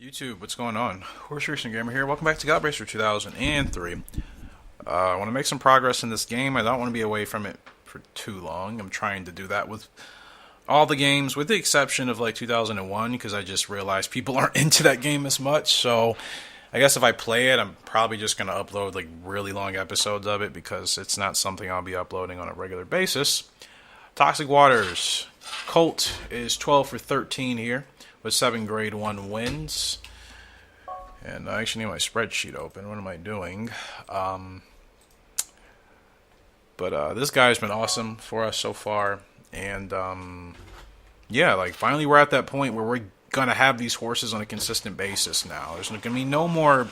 YouTube, what's going on? Horse Racing Gamer here. Welcome back to Gallop Racer 2003. I want to make some progress in this game. I don't want to be away from it for too long. I'm trying to do that with all the games, with the exception of like 2001, because I just realized people aren't into that game as much. So I guess if I play it, I'm probably just going to upload like really long episodes of it because it's not something I'll be uploading on a regular basis. Toxic Waters. Colt is 12 for 13 here with 7 grade 1 wins. And I actually need my spreadsheet open. What am I doing? But this guy's been awesome for us so far. And yeah, like finally we're at that point where we're going to have these horses on a consistent basis now. There's going to be no more...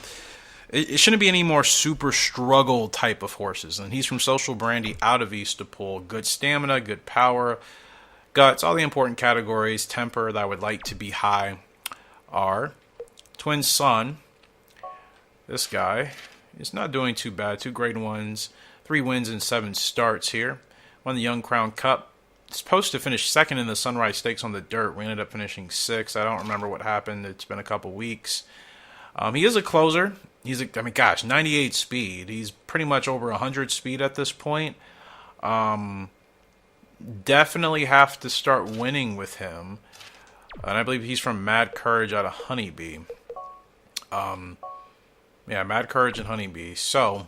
It shouldn't be any more super struggle type of horses. And he's from Social Brandy out of Eastapol. Good stamina, good power, guts, all the important categories. Temper that I would like to be high are Twin Sun. This guy is not doing too bad. 2 grade 1s, 3 wins and 7 starts here. Won the Young Crown Cup. Supposed to finish second in the Sunrise Stakes on the dirt. We ended up finishing 6th. I don't remember what happened. It's been a couple weeks. He is a closer. He's a, I mean, gosh, 98 speed. He's pretty much over 100 speed at this point. Definitely have to start winning with him. And I believe he's from Mad Courage out of Honeybee. Yeah, Mad Courage and Honeybee. So,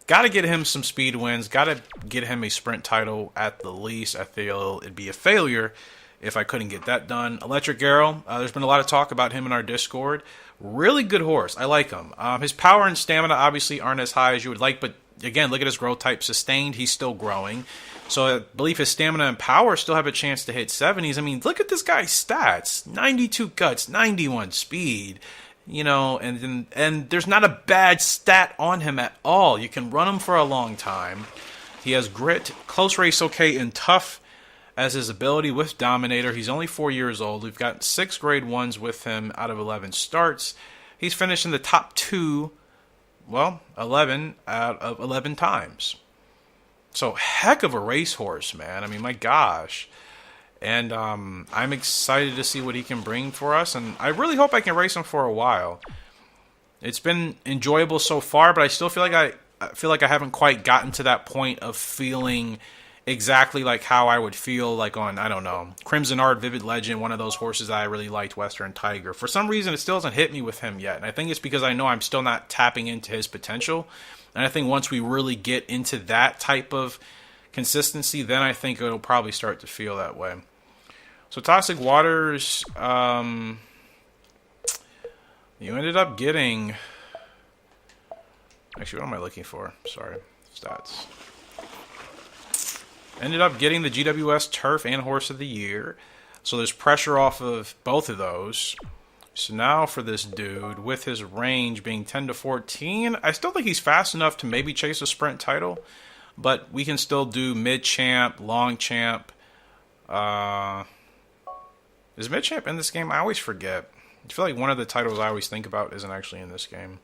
got to get him some speed wins. Got to get him a sprint title at the least. I feel it'd be a failure if I couldn't get that done. Electric Arrow. There's been a lot of talk about him in our Discord. Really good horse. I like him. His power and stamina obviously aren't as high as you would like, but again, look at his growth type. Sustained, he's still growing. So I believe his stamina and power still have a chance to hit 70s. I mean, look at this guy's stats. 92 guts, 91 speed. You know, and there's not a bad stat on him at all. You can run him for a long time. He has grit, close race okay, and tough as his ability with Dominator. He's only 4 years old. We've got 6 grade 1s with him out of 11 starts. He's finished in the top 2, well, 11 out of 11 times. So, heck of a racehorse, man. I mean, my gosh. And I'm excited to see what he can bring for us. And I really hope I can race him for a while. It's been enjoyable so far, but I still feel like I haven't quite gotten to that point of feeling exactly like how I would feel like on, I don't know, Crimson Art, Vivid Legend, one of those horses that I really liked, Western Tiger. For some reason, it still hasn't hit me with him yet. And I think it's because I know I'm still not tapping into his potential. And I think once we really get into that type of consistency, then I think it'll probably start to feel that way. So Toxic Waters, you ended up getting... Actually, what am I looking for? Sorry, stats. Ended up getting the GWS Turf and Horse of the Year. So there's pressure off of both of those. So now for this dude, with his range being 10 to 14, I still think he's fast enough to maybe chase a sprint title. But we can still do mid-champ, long-champ. Is mid-champ in this game? I always forget. I feel like one of the titles I always think about isn't actually in this game.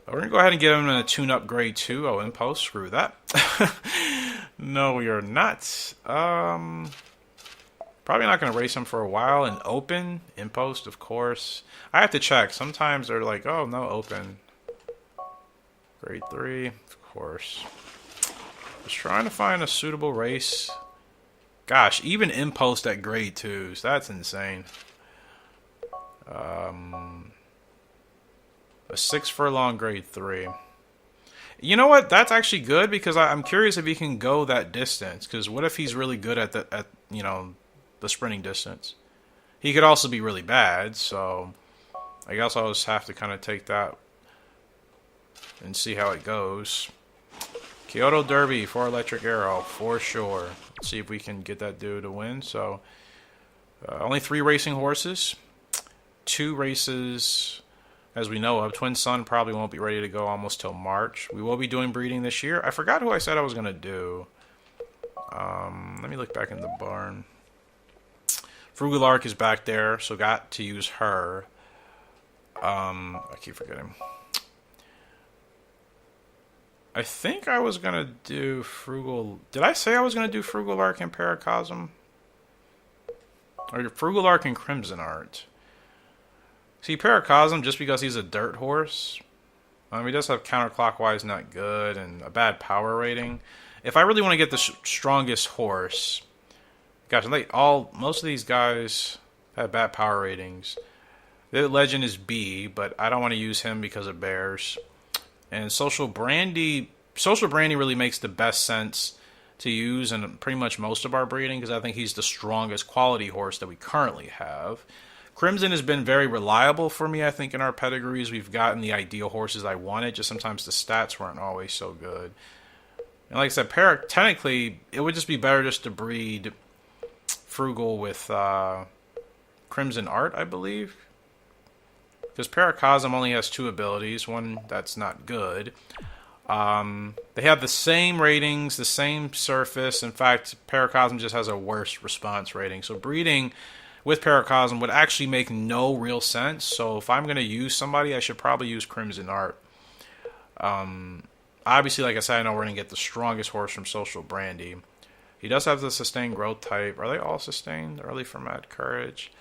We're going to go ahead and get him in a tune-up grade 2. Oh, impost. Screw that. No, we are not. Probably not going to race him for a while. And open. Impost, of course. I have to check. Sometimes they're like, oh, no, open. Grade 3. Of course. Just trying to find a suitable race. Gosh, even impost at grade 2s. That's insane. A 6 furlong grade 3. You know what? That's actually good because I'm curious if he can go that distance. Because what if he's really good at the sprinting distance? He could also be really bad. So I guess I'll just have to kind of take that and see how it goes. Kyoto Derby for Electric Arrow for sure. Let's see if we can get that dude to win. So only 3 racing horses. 2 races, as we know of. Twin Sun probably won't be ready to go almost till March. We will be doing breeding this year. I forgot who I said I was going to do. Let me look back in the barn. Frugal Arc is back there, so got to use her. I keep forgetting. I think I was going to do Frugal... Did I say I was going to do Frugal Arc and Paracosm? Or Frugal Arc and Crimson Art? See, Paracosm, just because he's a dirt horse, he does have counterclockwise not good and a bad power rating. If I really want to get the strongest horse, gosh, most of these guys have bad power ratings. The legend is B, but I don't want to use him because of bears. And Social Brandy really makes the best sense to use in pretty much most of our breeding because I think he's the strongest quality horse that we currently have. Crimson has been very reliable for me, I think, in our pedigrees. We've gotten the ideal horses I wanted, just sometimes the stats weren't always so good. And like I said, technically, it would just be better just to breed Frugal with Crimson Art, I believe. Because Paracosm only has 2 abilities, one that's not good. They have the same ratings, the same surface. In fact, Paracosm just has a worse response rating. So breeding with Paracosm would actually make no real sense. So if I'm going to use somebody, I should probably use Crimson Art. Obviously, like I said, I know we're going to get the strongest horse from Social Brandy. He does have the sustained growth type. Are they all sustained? Early for Mad Courage.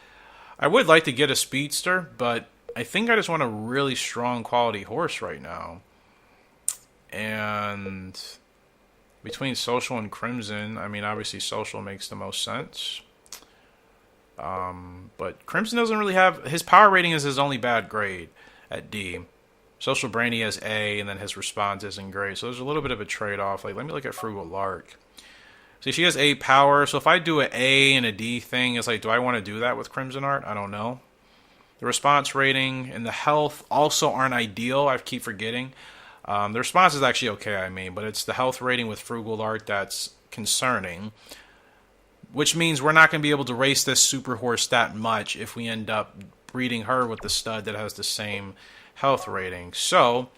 I would like to get a speedster, but I think I just want a really strong quality horse right now. And between Social and Crimson, I mean, obviously Social makes the most sense. But Crimson doesn't really have... His power rating is his only bad grade at D. Social Brandy has A, and then his response isn't great. So there's a little bit of a trade-off. Like, let me look at Frugal Lark. See, she has A power, so if I do an A and a D thing, it's like, do I want to do that with Crimson Art? I don't know. The response rating and the health also aren't ideal. I keep forgetting. The response is actually okay, I mean, but it's the health rating with Frugal Art that's concerning, which means we're not going to be able to race this super horse that much if we end up breeding her with the stud that has the same health rating. So,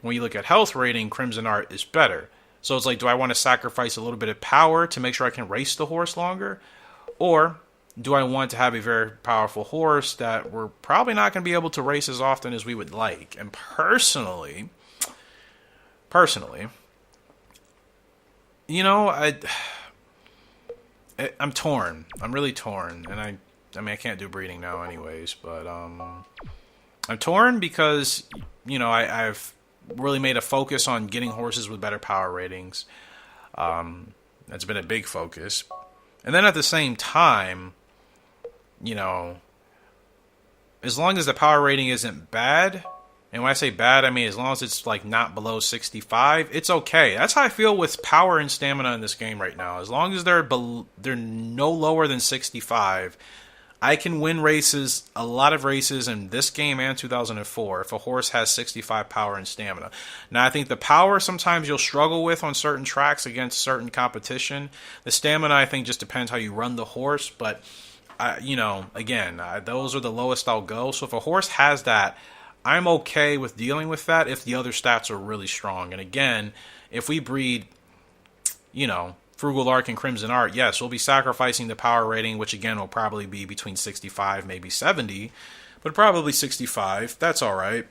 when you look at health rating, Crimson Art is better. So it's like, do I want to sacrifice a little bit of power to make sure I can race the horse longer? Or do I want to have a very powerful horse that we're probably not going to be able to race as often as we would like? And personally, you know, I'm torn. I'm really torn. And I mean, I can't do breeding now anyways, but I'm torn because, you know, I've really made a focus on getting horses with better power ratings. That's been a big focus. And then at the same time, you know, as long as the power rating isn't bad, and when I say bad, I mean as long as it's like not below 65, it's okay. That's how I feel with power and stamina in this game right now. As long as they're no lower than 65, I can win races, a lot of races in this game and 2004 if a horse has 65 power and stamina. Now, I think the power sometimes you'll struggle with on certain tracks against certain competition. The stamina, I think, just depends how you run the horse. But, you know, again, those are the lowest I'll go. So if a horse has that, I'm okay with dealing with that if the other stats are really strong. And again, if we breed, you know, Frugal Lark and Crimson Art, yes, we'll be sacrificing the power rating, which again will probably be between 65, maybe 70, but probably 65. That's all right.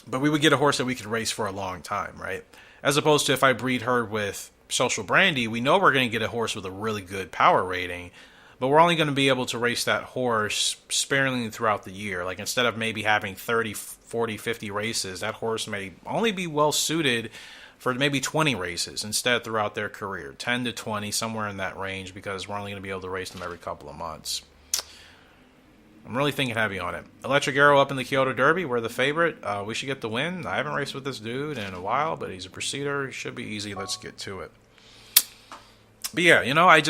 But we would get a horse that we could race for a long time, right? As opposed to if I breed her with Social Brandy, we know we're going to get a horse with a really good power rating, but we're only going to be able to race that horse sparingly throughout the year. Like instead of maybe having 30, 40, 50 races, that horse may only be well suited for maybe 20 races instead throughout their career. 10 to 20, somewhere in that range, because we're only going to be able to race them every couple of months. I'm really thinking heavy on it. Electric Arrow up in the Kyoto Derby. We're the favorite. We should get the win. I haven't raced with this dude in a while, but he's a proceeder. He should be easy. Let's get to it. But yeah, you know, I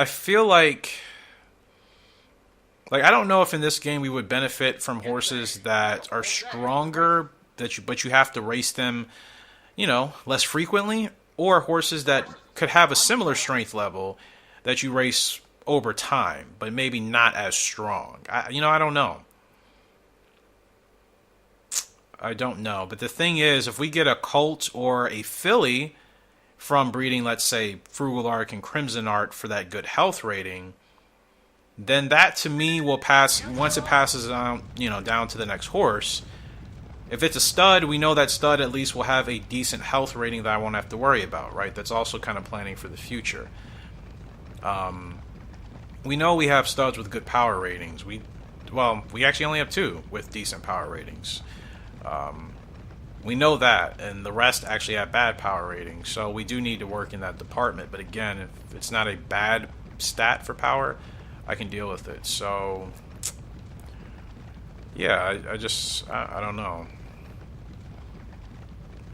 feel like I don't know if in this game we would benefit from horses that are stronger, but you have to race them, you know, less frequently, or horses that could have a similar strength level that you race over time, but maybe not as strong. I don't know. I don't know. But the thing is, if we get a colt or a filly from breeding, let's say, Frugal Arc and Crimson Art for that good health rating, then that to me will pass, once it passes on, you know, down to the next horse. If it's a stud, we know that stud at least will have a decent health rating that I won't have to worry about, right? That's also kind of planning for the future. We know we have studs with good power ratings. well, we actually only have two with decent power ratings. We know that, and the rest actually have bad power ratings. So we do need to work in that department. But again, if it's not a bad stat for power, I can deal with it. So yeah, I don't know.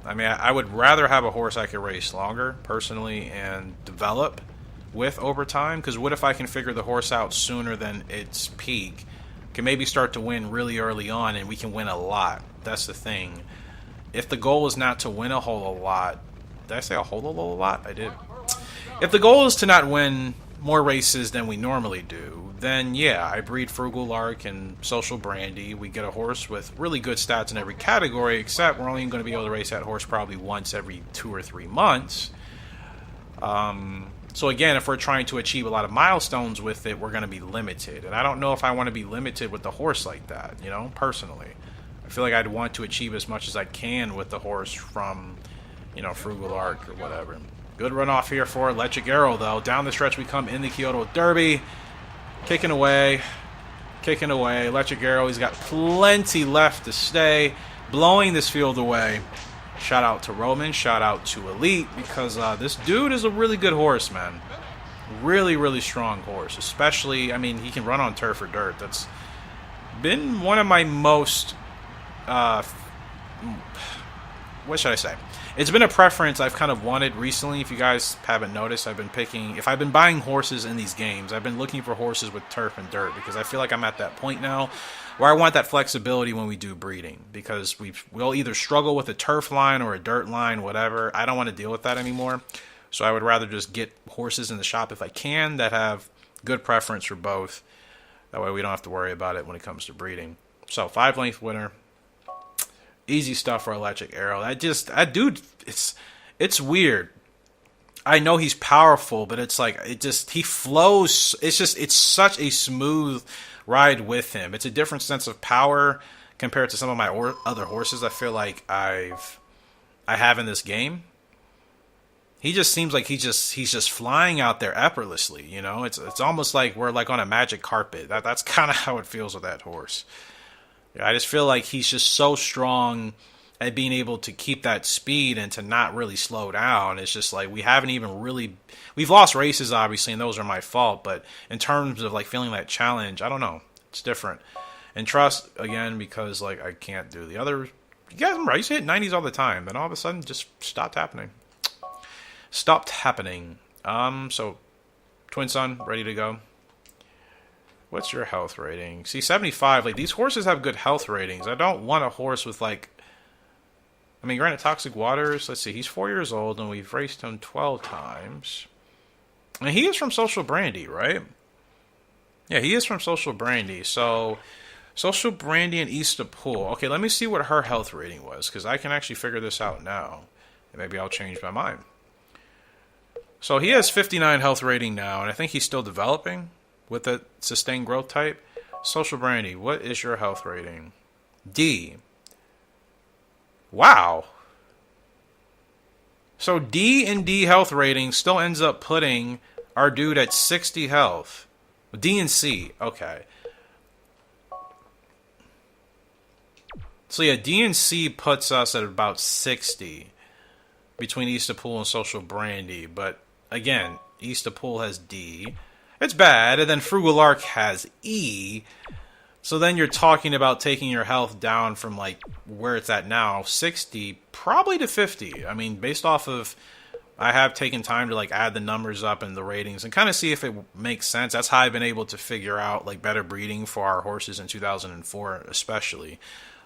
I mean, I would rather have a horse I could race longer, personally, and develop with over time. Because what if I can figure the horse out sooner than its peak? Can maybe start to win really early on, and we can win a lot. That's the thing. If the goal is not to win a whole lot, did I say a whole lot? I did. If the goal is to not win more races than we normally do, then yeah, I breed Frugal Lark and Social Brandy. We get a horse with really good stats in every category, except we're only going to be able to race that horse probably once every 2 or 3 months. So again, if we're trying to achieve a lot of milestones with it, we're going to be limited. And I don't know if I want to be limited with the horse like that, you know, personally. I feel like I'd want to achieve as much as I can with the horse from, you know, Frugal Arc or whatever. Good runoff here for Electric Arrow, though. Down the stretch we come in the Kyoto Derby. Kicking away. Electric Arrow, he's got plenty left to stay. Blowing this field away. Shout out to Roman. Shout out to Elite. Because this dude is a really good horse, man. Really, really strong horse. Especially, I mean, he can run on turf or dirt. That's been one of my most... what should I say? It's been a preference I've kind of wanted recently. If you guys haven't noticed, I've been picking... If I've been buying horses in these games, I've been looking for horses with turf and dirt, because I feel like I'm at that point now where I want that flexibility when we do breeding, because we'll either struggle with a turf line or a dirt line, whatever. I don't want to deal with that anymore. So I would rather just get horses in the shop if I can that have good preference for both. That way we don't have to worry about it when it comes to breeding. So 5-length winner. Easy stuff for Electric Arrow. That dude, it's weird. I know he's powerful, but it's like, he flows. It's such a smooth ride with him. It's a different sense of power compared to some of my other horses I feel like I have in this game. He just seems like he's just flying out there effortlessly, you know? It's almost like we're like on a magic carpet. That's kind of how it feels with that horse. I just feel like he's just so strong at being able to keep that speed and to not really slow down. It's just like we've lost races, obviously, and those are my fault. But in terms of like feeling that challenge, I don't know. It's different. And trust, again, because like I can't do the other. You guys remember, I used to hit 90s all the time. Then all of a sudden, just stopped happening. So Twin Sun, ready to go. What's your health rating? See, 75. Like, these horses have good health ratings. I don't want a horse with, like... I mean, granted, Toxic Waters... Let's see. He's 4 years old, and we've raced him 12 times. And he is from Social Brandy, right? Yeah, he is from Social Brandy. So, Social Brandy and Easter Pool. Okay, let me see what her health rating was, because I can actually figure this out now. And maybe I'll change my mind. So, he has 59 health rating now, and I think he's still developing with a sustained growth type. Social Brandy, what is your health rating? D. Wow. So D and D health rating still ends up putting our dude at 60 health. D and C, okay. So yeah, D and C puts us at about 60 between Easter Pool and Social Brandy. But again, Easter Pool has D. It's bad, and then Frugal Arc has E. So then you're talking about taking your health down from like where it's at now, 60, probably to 50. I mean, based off of, I have taken time to like add the numbers up and the ratings and kind of see if it makes sense. That's how I've been able to figure out like better breeding for our horses in 2004, especially.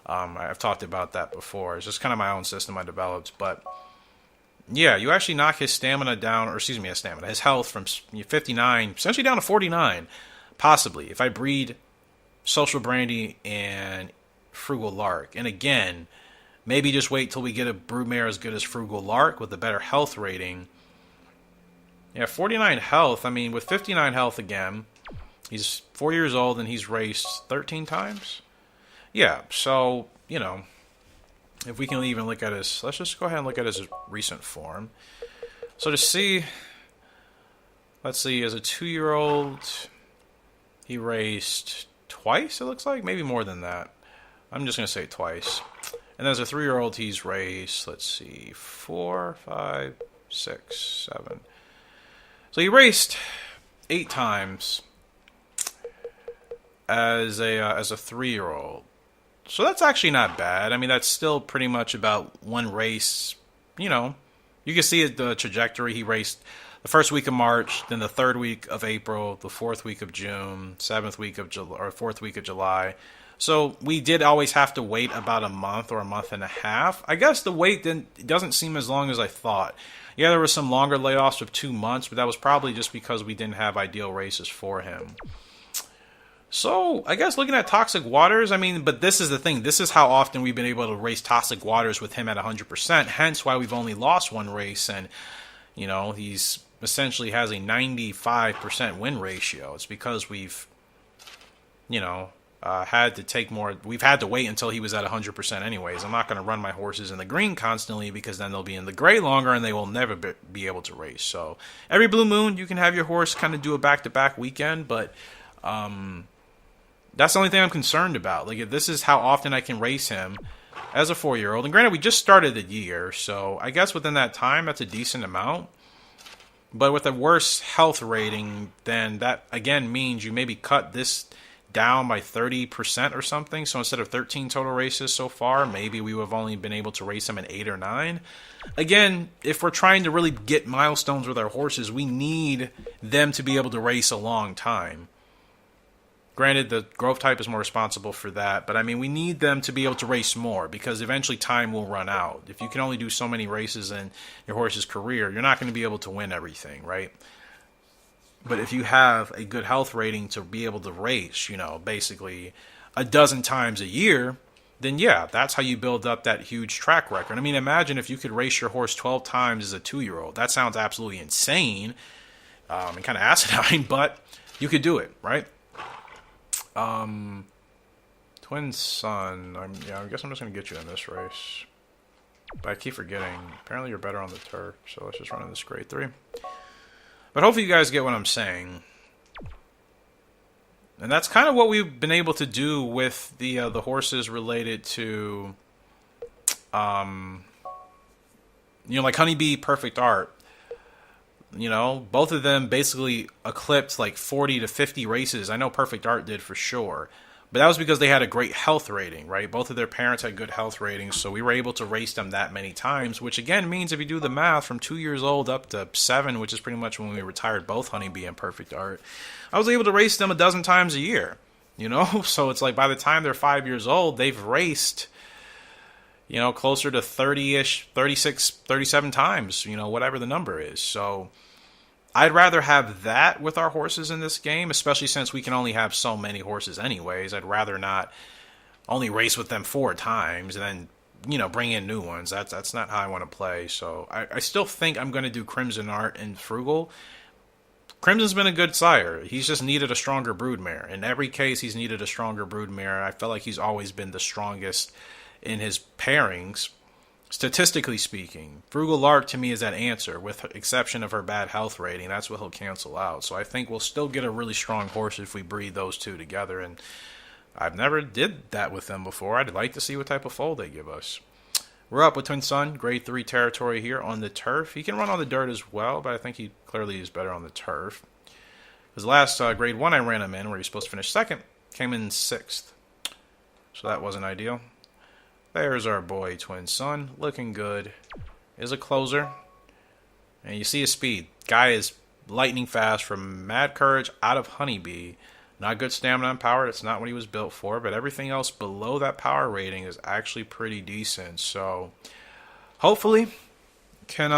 I've talked about that before. It's just kind of my own system I developed, but. Yeah, you actually knock his stamina down, or excuse me, his health from 59, essentially down to 49, possibly, if I breed Social Brandy and Frugal Lark. And again, maybe just wait till we get a broodmare as good as Frugal Lark with a better health rating. Yeah, 49 health, I mean, with 59 health again, he's 4 years old and he's raced 13 times? Yeah, so, you know... If we can even look at his... Let's just go ahead and look at his recent form. So to see... Let's see, as a 2-year-old, he raced twice, it looks like. Maybe more than that. I'm just going to say twice. And as a 3-year-old, he's raced, let's see, 4, 5, 6, 7. So he raced 8 times as a 3-year-old. So that's actually not bad. I mean, that's still pretty much about one race. You know, you can see the trajectory. He raced the first week of March, then the 3rd week of April, the 4th week of June, 7th week of July, or 4th week of July. So we did always have to wait about a month or a month and a half. I guess the wait doesn't seem as long as I thought. Yeah, there were some longer layoffs of 2 months, but that was probably just because we didn't have ideal races for him. So, I guess looking at Toxic Waters, I mean, but this is the thing. This is how often we've been able to race Toxic Waters with him at 100%, hence why we've only lost one race, and, you know, he's essentially has a 95% win ratio. It's because we've, you know, had to take more. We've had to wait until he was at 100% anyways. I'm not going to run my horses in the green constantly because then they'll be in the gray longer and they will never be able to race. So, every blue moon, you can have your horse kind of do a back-to-back weekend, but, that's the only thing I'm concerned about. Like, if this is how often I can race him as a 4-year-old. And granted, we just started the year, so I guess within that time, that's a decent amount. But with a worse health rating, then that, again, means you maybe cut this down by 30% or something. So instead of 13 total races so far, maybe we would have only been able to race him in 8 or 9. Again, if we're trying to really get milestones with our horses, we need them to be able to race a long time. Granted, the growth type is more responsible for that, but I mean, we need them to be able to race more because eventually time will run out. If you can only do so many races in your horse's career, you're not going to be able to win everything, right? But if you have a good health rating to be able to race, you know, basically a dozen times a year, then yeah, that's how you build up that huge track record. I mean, imagine if you could race your horse 12 times as a 2-year-old. That sounds absolutely insane and kind of asinine, but you could do it, right? Twin Sun. I guess I'm just going to get you in this race. But I keep forgetting. Apparently you're better on the turf, so let's just run in this grade 3. But hopefully you guys get what I'm saying. And that's kind of what we've been able to do with the horses related to, like Honeybee, Perfect Art. You know, both of them basically eclipsed like 40 to 50 races. I know Perfect Art did for sure. But that was because they had a great health rating, right? Both of their parents had good health ratings, so we were able to race them that many times, which again means if you do the math, from 2 years old up to 7, which is pretty much when we retired both Honeybee and Perfect Art, I was able to race them a dozen times a year, you know? So it's like by the time they're 5 years old, they've raced, you know, closer to 30-ish, 36, 37 times, you know, whatever the number is. So I'd rather have that with our horses in this game, especially since we can only have so many horses anyways. I'd rather not only race with them 4 times and then, you know, bring in new ones. That's not how I want to play. So I still think I'm going to do Crimson Art and Frugal. Crimson's been a good sire. He's just needed a stronger broodmare. In every case, he's needed a stronger broodmare. I feel like he's always been the strongest in his pairings. Statistically speaking, Frugal Lark to me is that answer, with the exception of her bad health rating. That's what he'll cancel out. So I think we'll still get a really strong horse if we breed those two together. And I've never did that with them before. I'd like to see what type of foal they give us. We're up with Twin Sun, grade 3 territory here on the turf. He can run on the dirt as well, but I think he clearly is better on the turf. His last grade 1 I ran him in, where he was supposed to finish 2nd, came in 6th. So that wasn't ideal. There's our boy, Twin Sun, looking good. Is a closer. And you see his speed. Guy is lightning fast from Mad Courage out of Honeybee. Not good stamina and power. That's not what he was built for. But everything else below that power rating is actually pretty decent. So hopefully can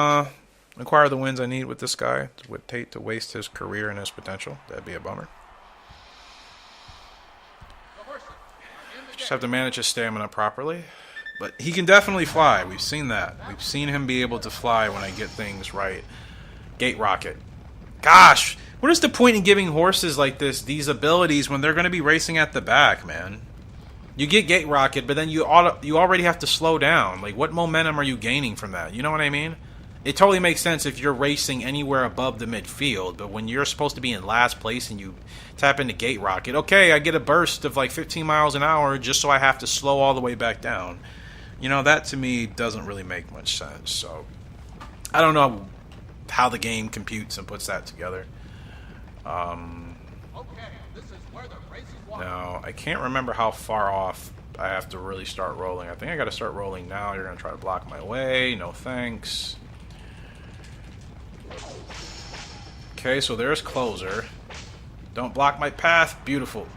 acquire the wins I need with this guy. It would take to waste his career and his potential. That'd be a bummer. Just have to manage his stamina properly. But he can definitely fly. We've seen that. We've seen him be able to fly when I get things right. Gate Rocket. Gosh, what is the point in giving horses like this these abilities when they're going to be racing at the back, man? You get Gate Rocket, but then you already have to slow down. Like, what momentum are you gaining from that? You know what I mean? it totally makes sense if you're racing anywhere above the midfield, but when you're supposed to be in last place and you tap into Gate Rocket, okay, I get a burst of like 15 miles an hour just so I have to slow all the way back down. You know, that to me doesn't really make much sense. So I don't know how the game computes and puts that together. Now, I can't remember how far off I have to really start rolling. I think I got to start rolling now. You're going to try to block my way. No thanks. Okay, so there's Closer. Don't block my path. Beautiful.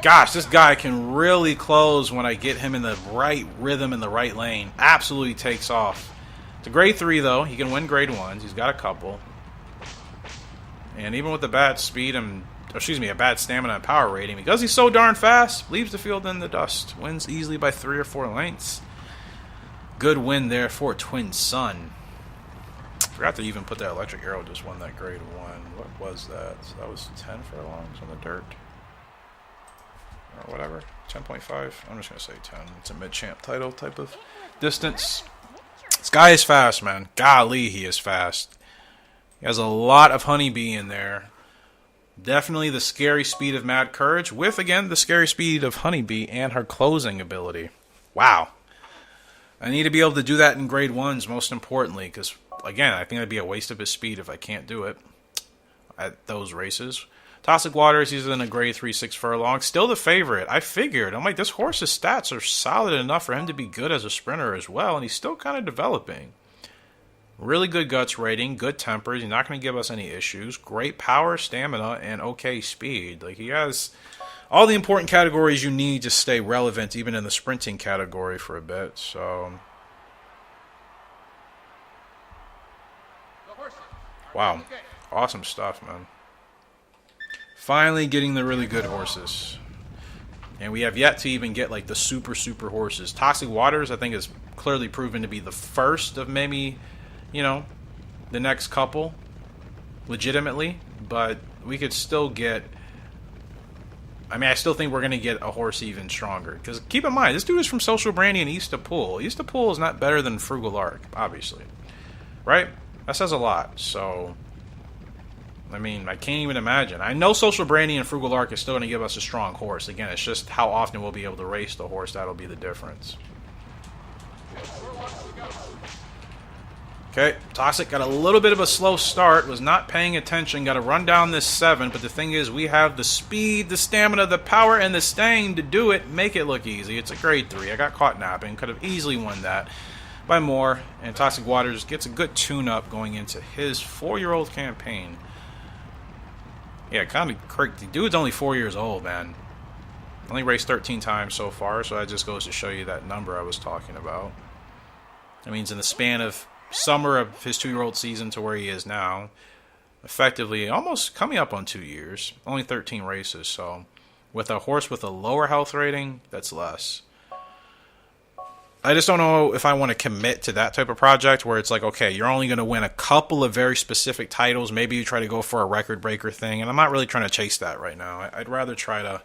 Gosh, this guy can really close when I get him in the right rhythm in the right lane. Absolutely takes off. It's a grade 3, though. He can win grade 1s. He's got a couple. And even with the bad speed and, a bad stamina and power rating, because he's so darn fast, leaves the field in the dust. Wins easily by 3 or 4 lengths. Good win there for Twin Sun. Forgot to even put that electric arrow just won that grade 1. What was that? So that was 10 furlongs on the dirt. Or whatever. 10.5. I'm just going to say 10. It's a mid-champ title type of distance. This guy is fast, man. Golly, he is fast. He has a lot of honeybee in there. Definitely the scary speed of Mad Courage with, again, the scary speed of Honeybee and her closing ability. Wow. I need to be able to do that in grade 1s, most importantly, because, again, I think it'd be a waste of his speed if I can't do it at those races. Toxic Waters, he's in a grade 3-6 furlong. Still the favorite. I figured. I'm like, this horse's stats are solid enough for him to be good as a sprinter as well, and he's still kind of developing. Really good guts rating, good tempers. He's not going to give us any issues. Great power, stamina, and okay speed. Like, he has all the important categories you need to stay relevant, even in the sprinting category for a bit. So, wow, awesome stuff, man. Finally getting the really good horses. And we have yet to even get like the super horses. Toxic Waters, I think, is clearly proven to be the first of maybe, you know, the next couple, legitimately, but we could still get, I mean, I still think we're going to get a horse even stronger, because keep in mind, this dude is from Social Brandy and East of Pool. East of Pool is not better than Frugal Arc, obviously, right? That says a lot, so, I mean, I can't even imagine. I know Social Brandy and Frugal Arc is still going to give us a strong horse. Again, it's just how often we'll be able to race the horse. That'll be the difference. Okay, Toxic got a little bit of a slow start, was not paying attention, got to run down this 7, but the thing is, we have the speed, the stamina, the power, and the staying to do it, make it look easy. It's a grade 3. I got caught napping, could have easily won that by more, and Toxic Waters gets a good tune-up going into his 4-year-old campaign. Yeah, kind of crazy. The dude's only 4 years old, man. Only raced 13 times so far, so that just goes to show you that number I was talking about. That means in the span of summer of his 2-year-old season to where he is now, effectively almost coming up on 2 years, only 13 races. So with a horse with a lower health rating, that's less. I just don't know if I want to commit to that type of project where it's like, okay, you're only going to win a couple of very specific titles. Maybe you try to go for a record breaker thing, and I'm not really trying to chase that right now. I'd rather try to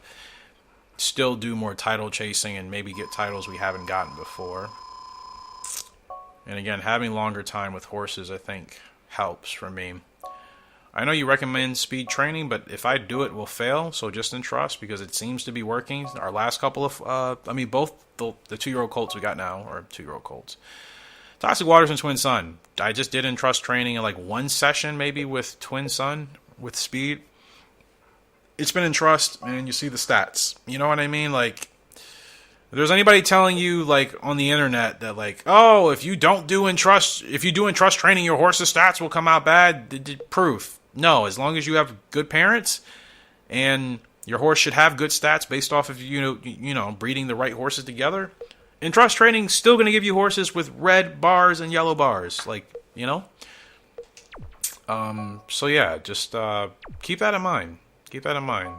still do more title chasing and maybe get titles we haven't gotten before. And again, having longer time with horses, I think, helps for me. I know you recommend speed training, but if I do it, we'll fail. So just entrust, because it seems to be working. Our last couple of, both the 2-year-old colts we got now, or 2-year-old colts. Toxic Waters and Twin Sun. I just did entrust training in like one session, maybe with Twin Sun, with speed. It's been entrust, and you see the stats. You know what I mean? Like, if there's anybody telling you, like, on the internet that, like, oh, if you do entrust training, your horse's stats will come out bad, proof. No, as long as you have good parents, and your horse should have good stats based off of, you know, breeding the right horses together, entrust training still going to give you horses with red bars and yellow bars, like, you know? So yeah, just keep that in mind. Keep that in mind.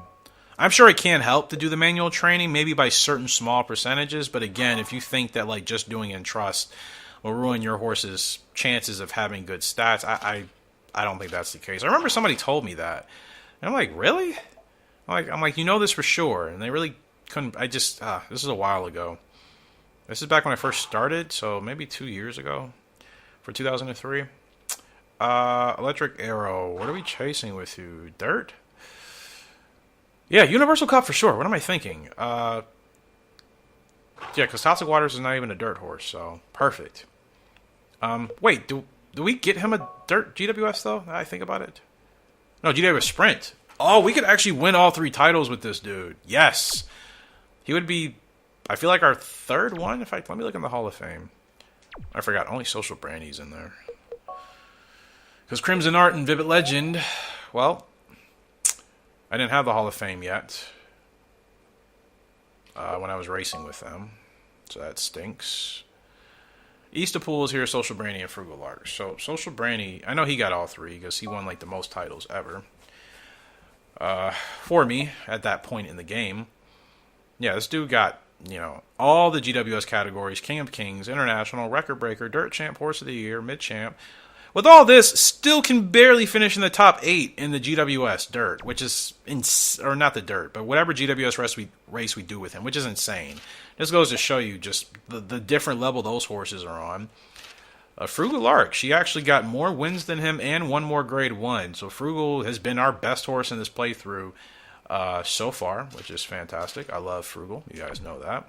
I'm sure it can help to do the manual training, maybe by certain small percentages. But again, if you think that like just doing entrust will ruin your horse's chances of having good stats, I don't think that's the case. I remember somebody told me that, and I'm like, really? I'm like, you know this for sure? And they really couldn't. This is a while ago. This is back when I first started, so maybe 2 years ago. for 2003. Electric Arrow. What are we chasing with you? Dirt? Yeah, Universal Cup for sure. What am I thinking? Yeah, because Toxic Waters is not even a dirt horse, so perfect. Wait, do we get him a dirt GWS though? Now I think about it. No, GWS Sprint. Oh, we could actually win all 3 titles with this dude. Yes, he would be. I feel like our 3rd one. In fact, let me look in the Hall of Fame. I forgot. Only Social Brandy's in there. Because Crimson Art and Vivid Legend. Well, I didn't have the Hall of Fame yet when I was racing with them, so that stinks. Eastapool is here, Social Brandy, and Frugal Lark. So Social Brandy, I know he got all 3 because he won like the most titles ever for me at that point in the game. Yeah, this dude got, you know, all the GWS categories: King of Kings, International, Record Breaker, Dirt Champ, Horse of the Year, Mid Champ. With all this, still can barely finish in the top 8 in the GWS Dirt, which is or not the Dirt, but whatever GWS race we do with him, which is insane. This goes to show you just the different level those horses are on. Frugal Lark, she actually got more wins than him and 1 more Grade 1. So Frugal has been our best horse in this playthrough so far, which is fantastic. I love Frugal. You guys know that.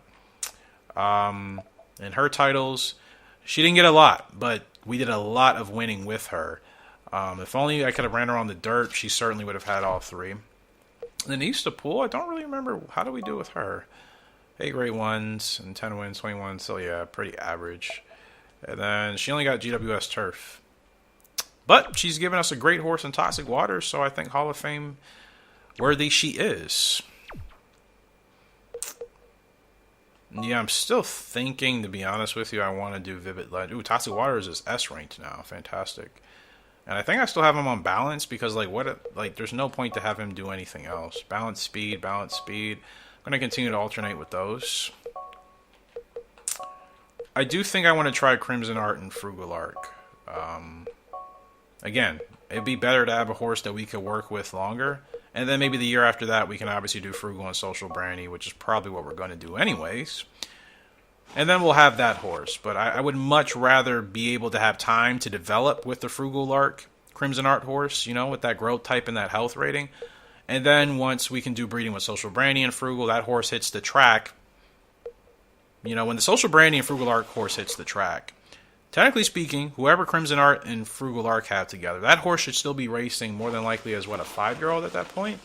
In her titles, she didn't get a lot, but we did a lot of winning with her. If only I could have ran her on the dirt, she certainly would have had all 3. And then Eastapool, I don't really remember. How do we do with her? 8 Grade 1s and 10 wins, 21. So yeah, pretty average. And then she only got GWS Turf. But she's given us a great horse in Toxic Waters, so I think Hall of Fame worthy she is. Yeah, I'm still thinking, to be honest with you, I want to do Vivid Legend. Ooh, Toxic Waters is S ranked now. Fantastic. And I think I still have him on balance because, there's no point to have him do anything else. Balance, speed, balance, speed. I'm going to continue to alternate with those. I do think I want to try Crimson Art and Frugal Arc. Again, it'd be better to have a horse that we could work with longer. And then maybe the year after that, we can obviously do Frugal and Social Brandy, which is probably what we're going to do anyways. And then we'll have that horse. But I would much rather be able to have time to develop with the Frugal Lark Crimson Art horse, you know, with that growth type and that health rating. And then once we can do breeding with Social Brandy and Frugal, that horse hits the track. You know, when the Social Brandy and Frugal Arc horse hits the track, technically speaking, whoever Crimson Art and Frugal Arc have together, that horse should still be racing more than likely as, what, a 5-year-old at that point?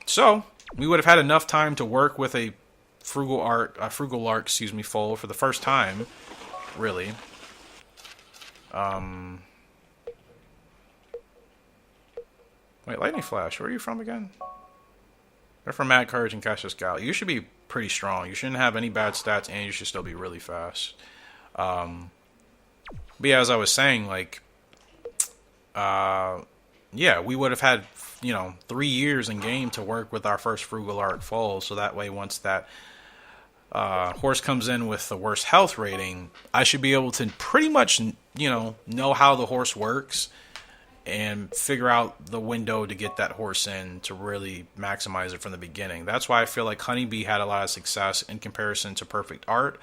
So, we would have had enough time to work with a Frugal Arc, foal for the first time, really. Wait, Lightning Flash, where are you from again? They're from Mad Courage and Cassius Gallop. You should be pretty strong. You shouldn't have any bad stats, and you should still be really fast. But yeah, as I was saying, yeah, we would have had, 3 years in game to work with our first Frugal Art foal, so that way once that horse comes in with the worst health rating, I should be able to pretty much, know how the horse works and figure out the window to get that horse in to really maximize it from the beginning. That's why I feel like Honeybee had a lot of success in comparison to Perfect Art,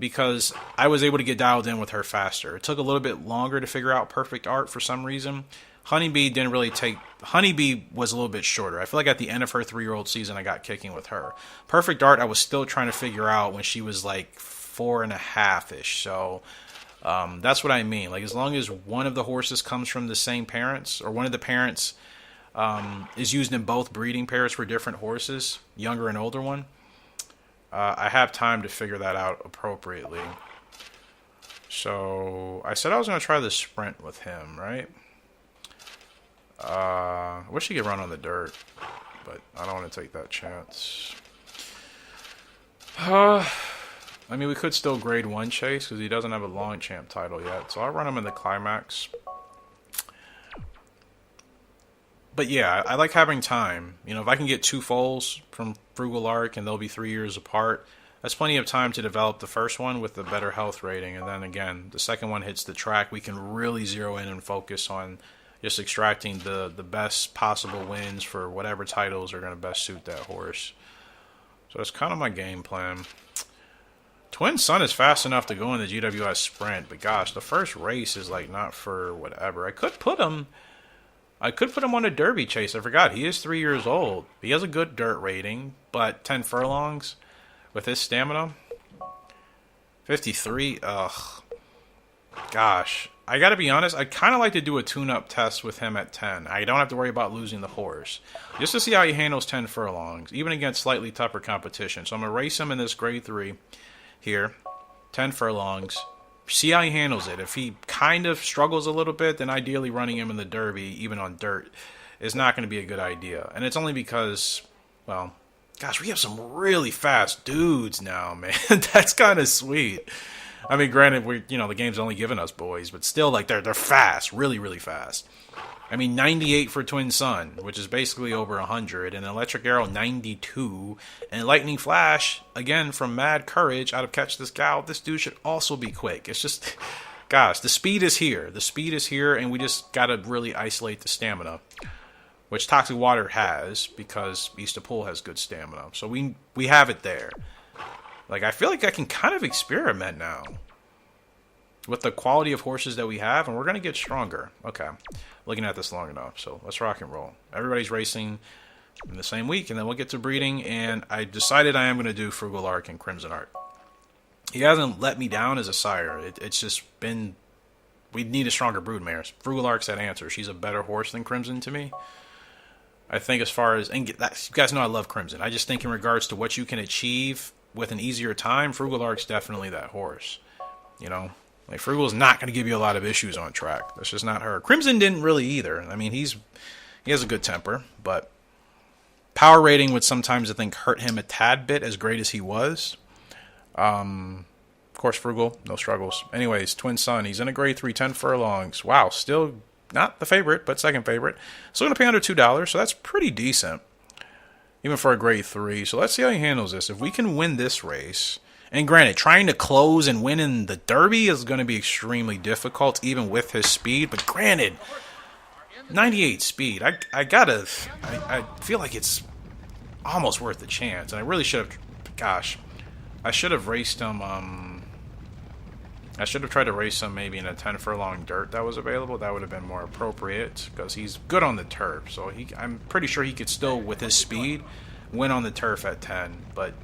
because I was able to get dialed in with her faster. It took a little bit longer to figure out Perfect Art for some reason. Honeybee didn't really take... Honeybee was a little bit shorter. I feel like at the end of her 3-year-old season, I got kicking with her. Perfect Art, I was still trying to figure out when she was like 4.5-ish. So that's what I mean. Like, as long as one of the horses comes from the same parents, or one of the parents is used in both breeding pairs for different horses, younger and older one, I have time to figure that out appropriately. So I said I was going to try the sprint with him, right? I wish he could run on the dirt, but I don't want to take that chance. I mean, we could still grade 1 chase because he doesn't have a long champ title yet, so I'll run him in the climax. But yeah, I like having time. If I can get 2 foals from Frugal Arc and they'll be 3 years apart, that's plenty of time to develop the first one with the better health rating. And then again, the second one hits the track, we can really zero in and focus on just extracting the best possible wins for whatever titles are going to best suit that horse. So that's kind of my game plan. Twin Sun is fast enough to go in the GWS Sprint, but gosh, the first race is like not for whatever. I could put him on a Derby chase. I forgot he is 3 years old. He has a good dirt rating, but 10 furlongs with his stamina. 53. Ugh. Gosh, I gotta be honest. I'd kind of like to do a tune-up test with him at 10. I don't have to worry about losing the horse, just to see how he handles 10 furlongs, even against slightly tougher competition. So I'm gonna race him in this grade 3 here, 10 furlongs. See how he handles it. If he kind of struggles a little bit, then ideally running him in the Derby, even on dirt, is not going to be a good idea. And it's only because, well, gosh, we have some really fast dudes now, man. That's kind of sweet. I mean, granted, the game's only giving us boys, but still, like, they're fast, really, really fast. I mean, 98 for Twin Sun, which is basically over 100, and Electric Arrow 92, and Lightning Flash, again, from Mad Courage out of Catch This Gal. This dude should also be quick. It's just, gosh, the speed is here. The speed is here, and we just got to really isolate the stamina, which Toxic Water has, because East of Pool has good stamina. So we have it there. Like, I feel like I can kind of experiment now with the quality of horses that we have, and we're going to get stronger. Okay, looking at this long enough, so let's rock and roll. Everybody's racing in the same week, and then we'll get to breeding, and I decided I am going to do Frugal Arc and Crimson Art. He hasn't let me down as a sire. It's just been, we need a stronger broodmare. Frugal Arc's that answer. She's a better horse than Crimson to me. I think as far as, and you guys know I love Crimson. I just think in regards to what you can achieve with an easier time, Frugal Arc's definitely that horse. You know? Like, Frugal's not going to give you a lot of issues on track. That's just not her. Crimson didn't really either. I mean, he has a good temper, but power rating would sometimes, I think, hurt him a tad bit, as great as he was. Of course, Frugal, no struggles. Anyways, Twin Sun, he's in a grade 3, 10 furlongs. Wow, still not the favorite, but second favorite. Still going to pay under $2, so that's pretty decent, even for a grade 3. So let's see how he handles this. If we can win this race... And granted, trying to close and win in the Derby is going to be extremely difficult, even with his speed. But granted, 98 speed, I feel like it's almost worth the chance. And I really should have, gosh, I should have raced him, I should have tried to race him maybe in a 10 furlong dirt that was available. That would have been more appropriate, because he's good on the turf. So I'm pretty sure he could still, with his speed, win on the turf at 10. But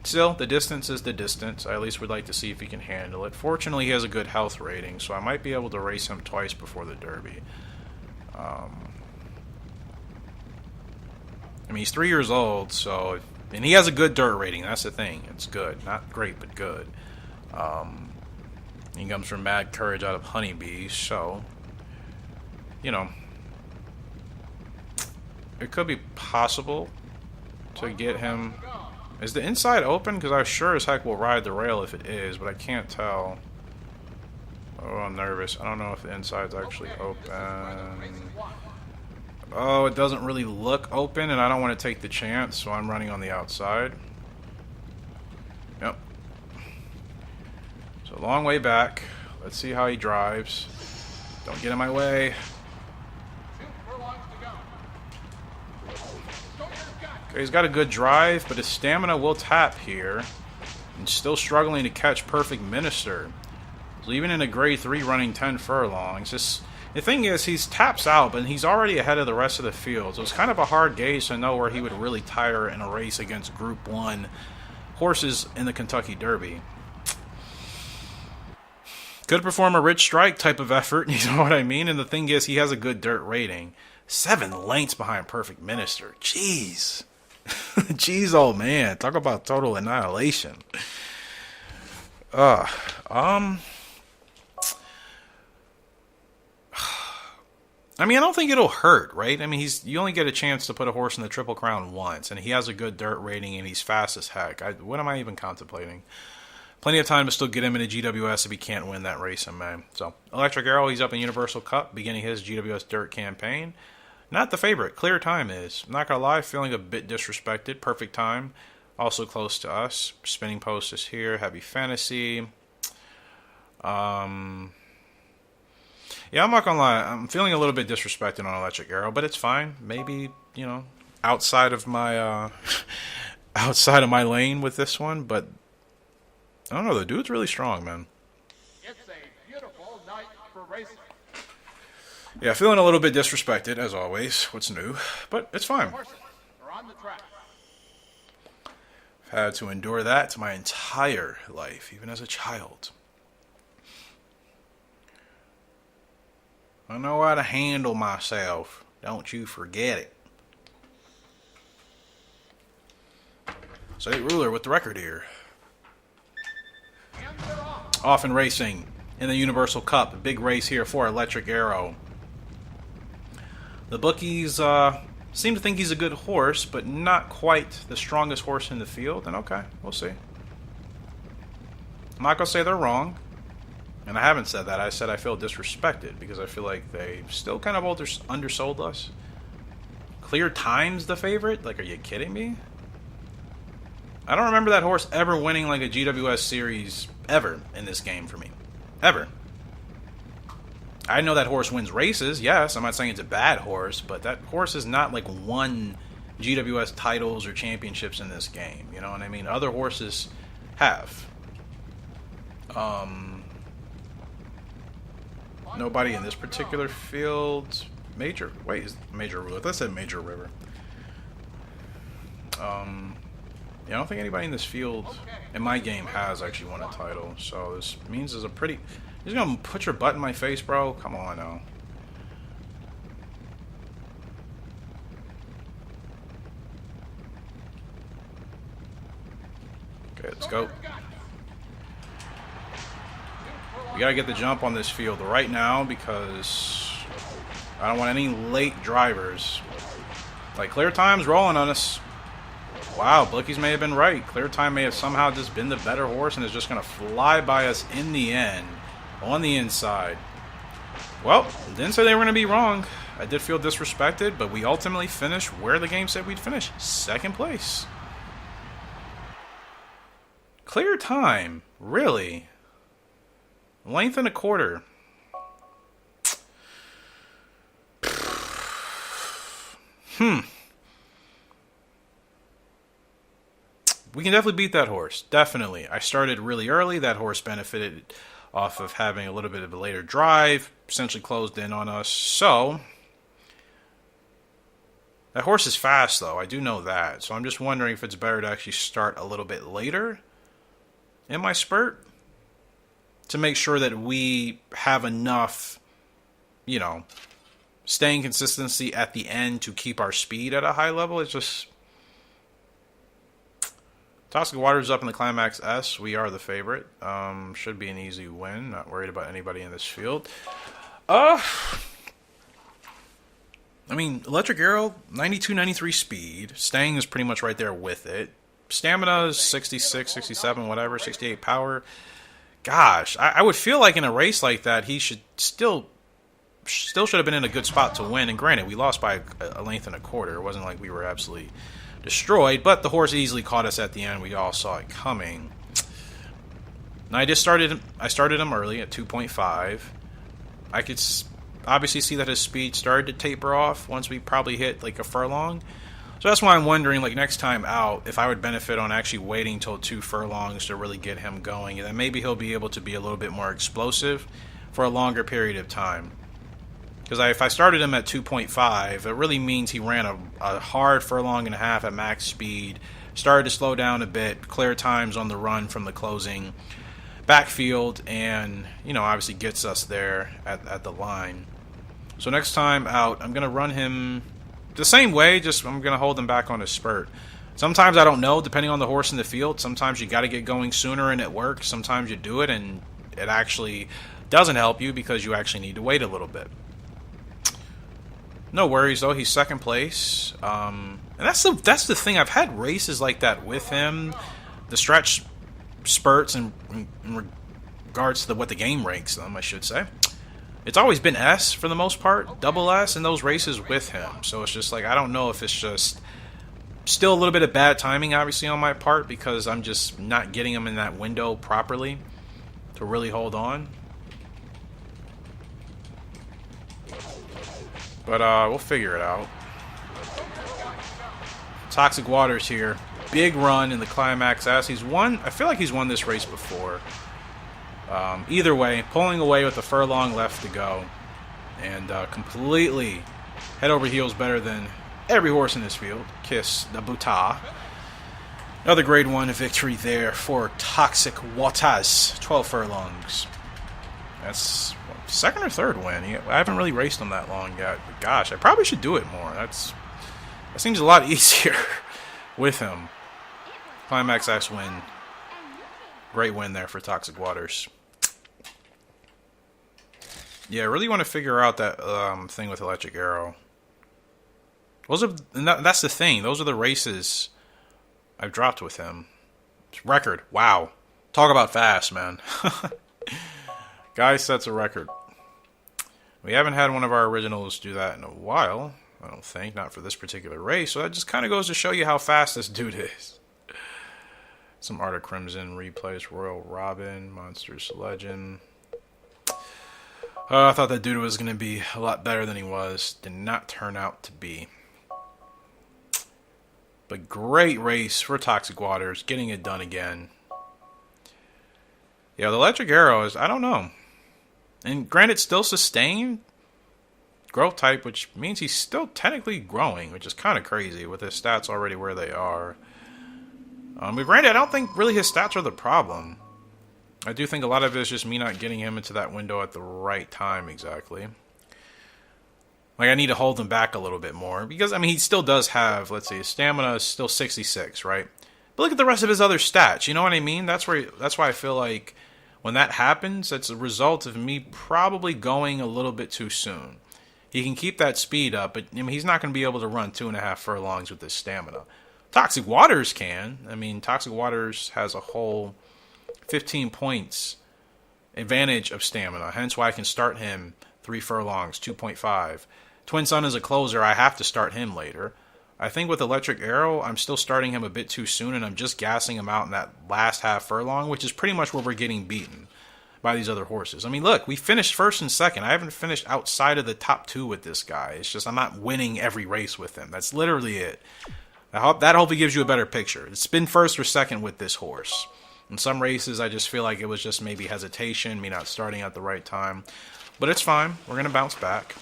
still, the distance is the distance. I at least would like to see if he can handle it. Fortunately, he has a good health rating, so I might be able to race him twice before the Derby. I mean, he's 3 years old, so... And he has a good dirt rating, that's the thing. It's good. Not great, but good. He comes from Mad Courage out of Honeybee, so... You know... It could be possible to get him... Is the inside open? Because I sure as heck will ride the rail if it is, but I can't tell. Oh, I'm nervous. I don't know if the inside's actually open. Oh, it doesn't really look open, and I don't want to take the chance, so I'm running on the outside. Yep. So, long way back. Let's see how he drives. Don't get in my way. Okay, he's got a good drive, but his stamina will tap here. And still struggling to catch Perfect Minister. So even in a grade 3 running 10 furlongs, the thing is, he's taps out, but he's already ahead of the rest of the field. So it's kind of a hard gauge to know where he would really tire in a race against Group 1 horses in the Kentucky Derby. Could perform a Rich Strike type of effort, you know what I mean? And the thing is, he has a good dirt rating. 7 lengths behind Perfect Minister. Jeez. Jeez, old man. Talk about total annihilation. I mean, I don't think it'll hurt, right? I mean, you only get a chance to put a horse in the Triple Crown once, and he has a good dirt rating, and he's fast as heck. What am I even contemplating? Plenty of time to still get him in a GWS if he can't win that race in May. So, Electric Arrow, he's up in Universal Cup, beginning his GWS Dirt campaign. Not the favorite. Clear Time is. I'm not going to lie, feeling a bit disrespected. Perfect Time, also close to us. Spinning Post is here. Heavy Fantasy. Yeah, I'm not going to lie. I'm feeling a little bit disrespected on Electric Arrow, but it's fine. Maybe, you know, outside of my outside of my lane with this one, but I don't know, the dude's really strong, man. It's a beautiful night for racing. Yeah, feeling a little bit disrespected, as always. What's new? But it's fine. Horses are on the track. I've had to endure that my entire life, even as a child. I know how to handle myself. Don't you forget it. State ruler with the record here. And they're off. Off in racing in the Universal Cup. A big race here for Electric Arrow. The bookies seem to think he's a good horse, but not quite the strongest horse in the field. And okay, we'll see. I'm not going to say they're wrong. And I haven't said that. I said I feel disrespected because I feel like they still kind of undersold us. Clear Time's the favorite? Like, are you kidding me? I don't remember that horse ever winning like a GWS series ever in this game for me. Ever. I know that horse wins races, yes. I'm not saying it's a bad horse, but that horse has not like won GWS titles or championships in this game. You know what I mean? Other horses have. Nobody in this particular field. Major. Wait, is Major Ruler? That said Major River. Yeah, I don't think anybody in this field in my game has actually won a title. So this means there's a pretty... You're gonna put your butt in my face, bro? Come on now. Okay, let's go. We gotta get the jump on this field right now because I don't want any late drivers. Like, Clear Time's rolling on us. Wow, Blickies may have been right. Clear Time may have somehow just been the better horse and is just going to fly by us in the end. On the inside. Well, didn't say they were going to be wrong. I did feel disrespected, but we ultimately finished where the game said we'd finish. Second place. Clear Time. Really? Length and a quarter. We can definitely beat that horse. Definitely. I started really early. That horse benefited off of having a little bit of a later drive. Essentially closed in on us. So, that horse is fast, though. I do know that. So I'm just wondering if it's better to actually start a little bit later in my spurt to make sure that we have enough, you know, staying consistency at the end to keep our speed at a high level. It's just... Toxic Water's up in the Climax S. We are the favorite. Should be an easy win. Not worried about anybody in this field. I mean, Electric Arrow, 92, 93 speed. Staying is pretty much right there with it. Stamina is 66, 67, whatever, 68 power. Gosh, I would feel like in a race like that, he should still should have been in a good spot to win. And granted, we lost by a length and a quarter. It wasn't like we were absolutely destroyed, but the horse easily caught us at the end. We all saw it coming. Now I started him early at 2.5. I could obviously see that his speed started to taper off once we probably hit like a furlong. So that's why I'm wondering, like, next time out, if I would benefit on actually waiting till 2 furlongs to really get him going, and then maybe he'll be able to be a little bit more explosive for a longer period of time. Because if I started him at 2.5, it really means he ran a hard furlong and a half at max speed, started to slow down a bit, clear times on the run from the closing backfield, and, you know, obviously gets us there at the line. So next time out, I'm going to run him the same way, just I'm going to hold him back on his spurt. Sometimes I don't know, depending on the horse in the field. Sometimes you got to get going sooner and it works. Sometimes you do it and it actually doesn't help you because you actually need to wait a little bit. No worries, though. He's second place. And that's the thing. I've had races like that with him. The stretch spurts in regards to what the game ranks them, I should say. It's always been S for the most part. Double S in those races with him. So it's just like, I don't know if it's just still a little bit of bad timing, obviously, on my part. Because I'm just not getting him in that window properly to really hold on. But we'll figure it out. Toxic Water's here. big run in the Climax S. He's won. I feel like he's won this race before. Either way, pulling away with a furlong left to go, and completely head over heels better than every horse in this field. Kiss the Buta. Another grade 1 victory there for Toxic Waters. 12 furlongs. That's second or third win. I haven't really raced him that long yet. But gosh, I probably should do it more. That seems a lot easier with him. Climax S win. Great win there for Toxic Waters. Yeah, I really want to figure out that thing with Electric Arrow. That's the thing. Those are the races I've dropped with him. Record. Wow. Talk about fast, man. Guy sets a record. We haven't had one of our originals do that in a while. I don't think. Not for this particular race. So that just kind of goes to show you how fast this dude is. Some Art of Crimson replays. Royal Robin. Monsters Legend. I thought that dude was going to be a lot better than he was. Did not turn out to be. But great race for Toxic Waters. Getting it done again. Yeah, the Electric Arrow is, I don't know. And granted, still sustained growth type, which means he's still technically growing, which is kind of crazy with his stats already where they are. But granted, I don't think really his stats are the problem. I do think a lot of it is just me not getting him into that window at the right time exactly. Like, I need to hold him back a little bit more. Because, I mean, he still does have, let's see, his stamina is still 66, right? But look at the rest of his other stats. You know what I mean? That's why I feel like when that happens, it's a result of me probably going a little bit too soon. He can keep that speed up, but I mean, he's not going to be able to run 2.5 furlongs with his stamina. Toxic Waters can. I mean, Toxic Waters has a whole 15 points advantage of stamina. Hence why I can start him 3 furlongs, 2.5. Twin Sun is a closer. I have to start him later. I think with Electric Arrow, I'm still starting him a bit too soon, and I'm just gassing him out in that last half furlong, which is pretty much where we're getting beaten by these other horses. I mean, look, we finished first and second. I haven't finished outside of the top 2 with this guy. It's just I'm not winning every race with him. That's literally it. That hopefully gives you a better picture. It's been first or second with this horse. In some races, I just feel like it was just maybe hesitation, me not starting at the right time. But it's fine. We're going to bounce back.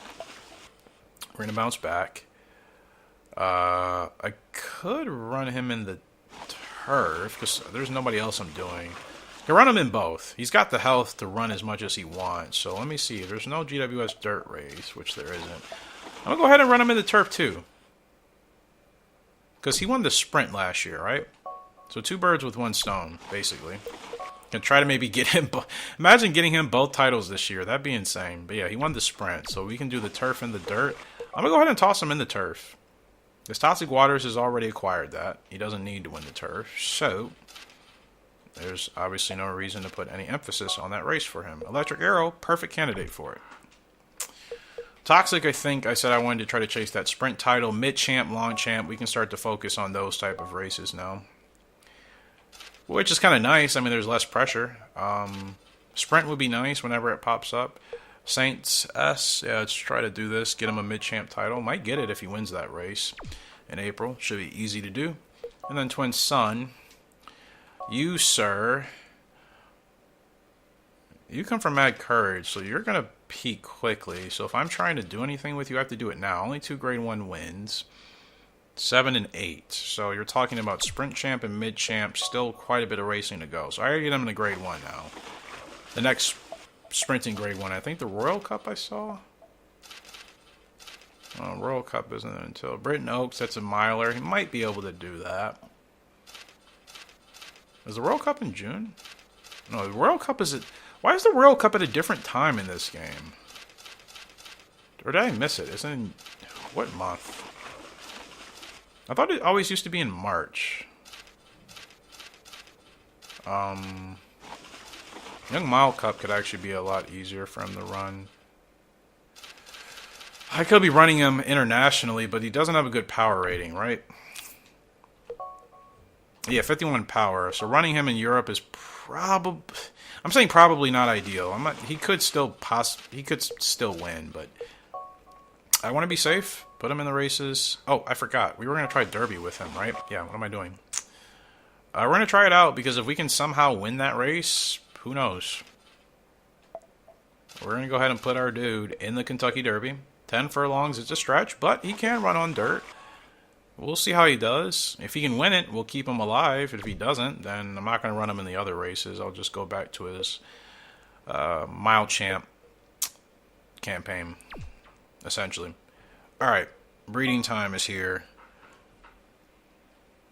I could run him in the turf, because there's nobody else I'm doing. I can run him in both. He's got the health to run as much as he wants. So let me see. There's no GWS dirt race, which there isn't. I'm going to go ahead and run him in the turf too. Because he won the sprint last year, right? So 2 birds with 1 stone, basically. Can try to maybe get him... Imagine getting him both titles this year. That'd be insane. But yeah, he won the sprint. So we can do the turf and the dirt. I'm going to go ahead and toss him in the turf. Because Toxic Waters has already acquired that. He doesn't need to win the turf. So there's obviously no reason to put any emphasis on that race for him. Electric Arrow, perfect candidate for it. Toxic, I think I said I wanted to try to chase that sprint title. Mid-champ, long-champ. We can start to focus on those type of races now. Which is kind of nice. I mean, there's less pressure. Sprint would be nice whenever it pops up. Saints S, yeah, let's try to do this. Get him a mid-champ title. Might get it if he wins that race in April. Should be easy to do. And then Twin Sun. You, sir. You come from Mad Courage, so you're going to peak quickly. So if I'm trying to do anything with you, I have to do it now. Only 2 grade 1 wins. 7 and 8. So you're talking about sprint champ and mid champ. Still quite a bit of racing to go. So I gotta get him in the grade 1 now. The next sprinting grade 1. I think the Royal Cup I saw. Oh, Royal Cup isn't until Britton Oaks. That's a miler. He might be able to do that. Is the Royal Cup in June? No, the Royal Cup is at... Why is the Royal Cup at a different time in this game? Or did I miss it? It's in... What month? I thought it always used to be in March. Young Mile Cup could actually be a lot easier for him to run. I could be running him internationally, but he doesn't have a good power rating, right? Yeah, 51 power. So running him in Europe is probably... I'm saying probably not ideal. He could still win, but I want to be safe. Put him in the races. Oh, I forgot. We were going to try Derby with him, right? Yeah, what am I doing? We're going to try it out because if we can somehow win that race, who knows? We're going to go ahead and put our dude in the Kentucky Derby. 10 furlongs is a stretch, but he can run on dirt. We'll see how he does. If he can win it, we'll keep him alive. If he doesn't, then I'm not going to run him in the other races. I'll just go back to his mile champ campaign, essentially. All right, breeding time is here.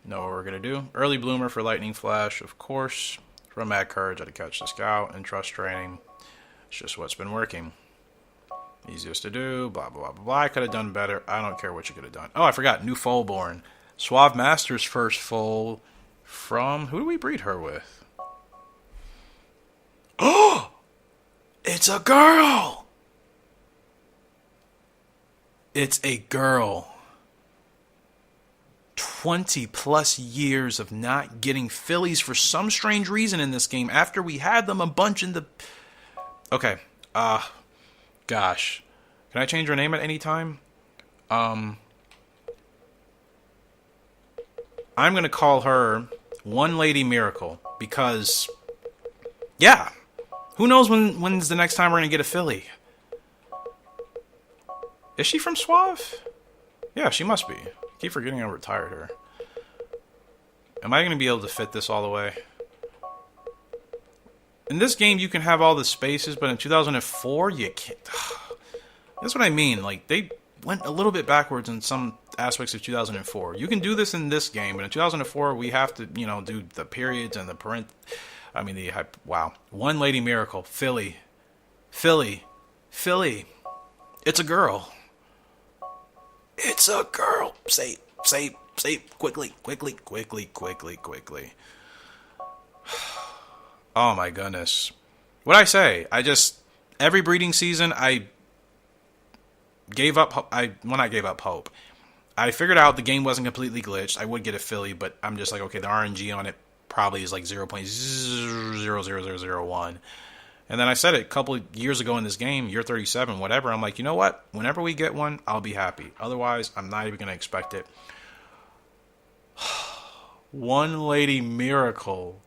Know what we're going to do. Early bloomer for Lightning Flash, of course. From Mad Courage, how to catch the scout and trust training. It's just what's been working. Easiest to do, blah, blah, blah, blah, blah. I could have done better. I don't care what you could have done. Oh, I forgot. New foal born. Suave Master's first foal from... Who do we breed her with? Oh! It's a girl! It's a girl. 20 plus years of not getting fillies for some strange reason in this game after we had them a bunch in the... Okay. Gosh. Can I change her name at any time? I'm going to call her One Lady Miracle because, yeah, who knows when's the next time we're going to get a filly? Is she from Suave? Yeah, she must be. I keep forgetting I retired her. Am I going to be able to fit this all the way? In this game, you can have all the spaces, but in 2004, you can't. That's what I mean. Like, they went a little bit backwards in some aspects of 2004. You can do this in this game, but in 2004, we have to, do the periods and the wow. One Lady Miracle. Philly. It's a girl. It's a girl. Say, quickly. Oh my goodness. What'd I say? Every breeding season, I gave up, well, not gave up hope. I figured out the game wasn't completely glitched. I would get a filly, but I'm just like, okay, the RNG on it probably is like 0.00001. And then I said it a couple of years ago in this game, year 37, whatever. I'm like, you know what? Whenever we get one, I'll be happy. Otherwise, I'm not even going to expect it. One Lady Miracle.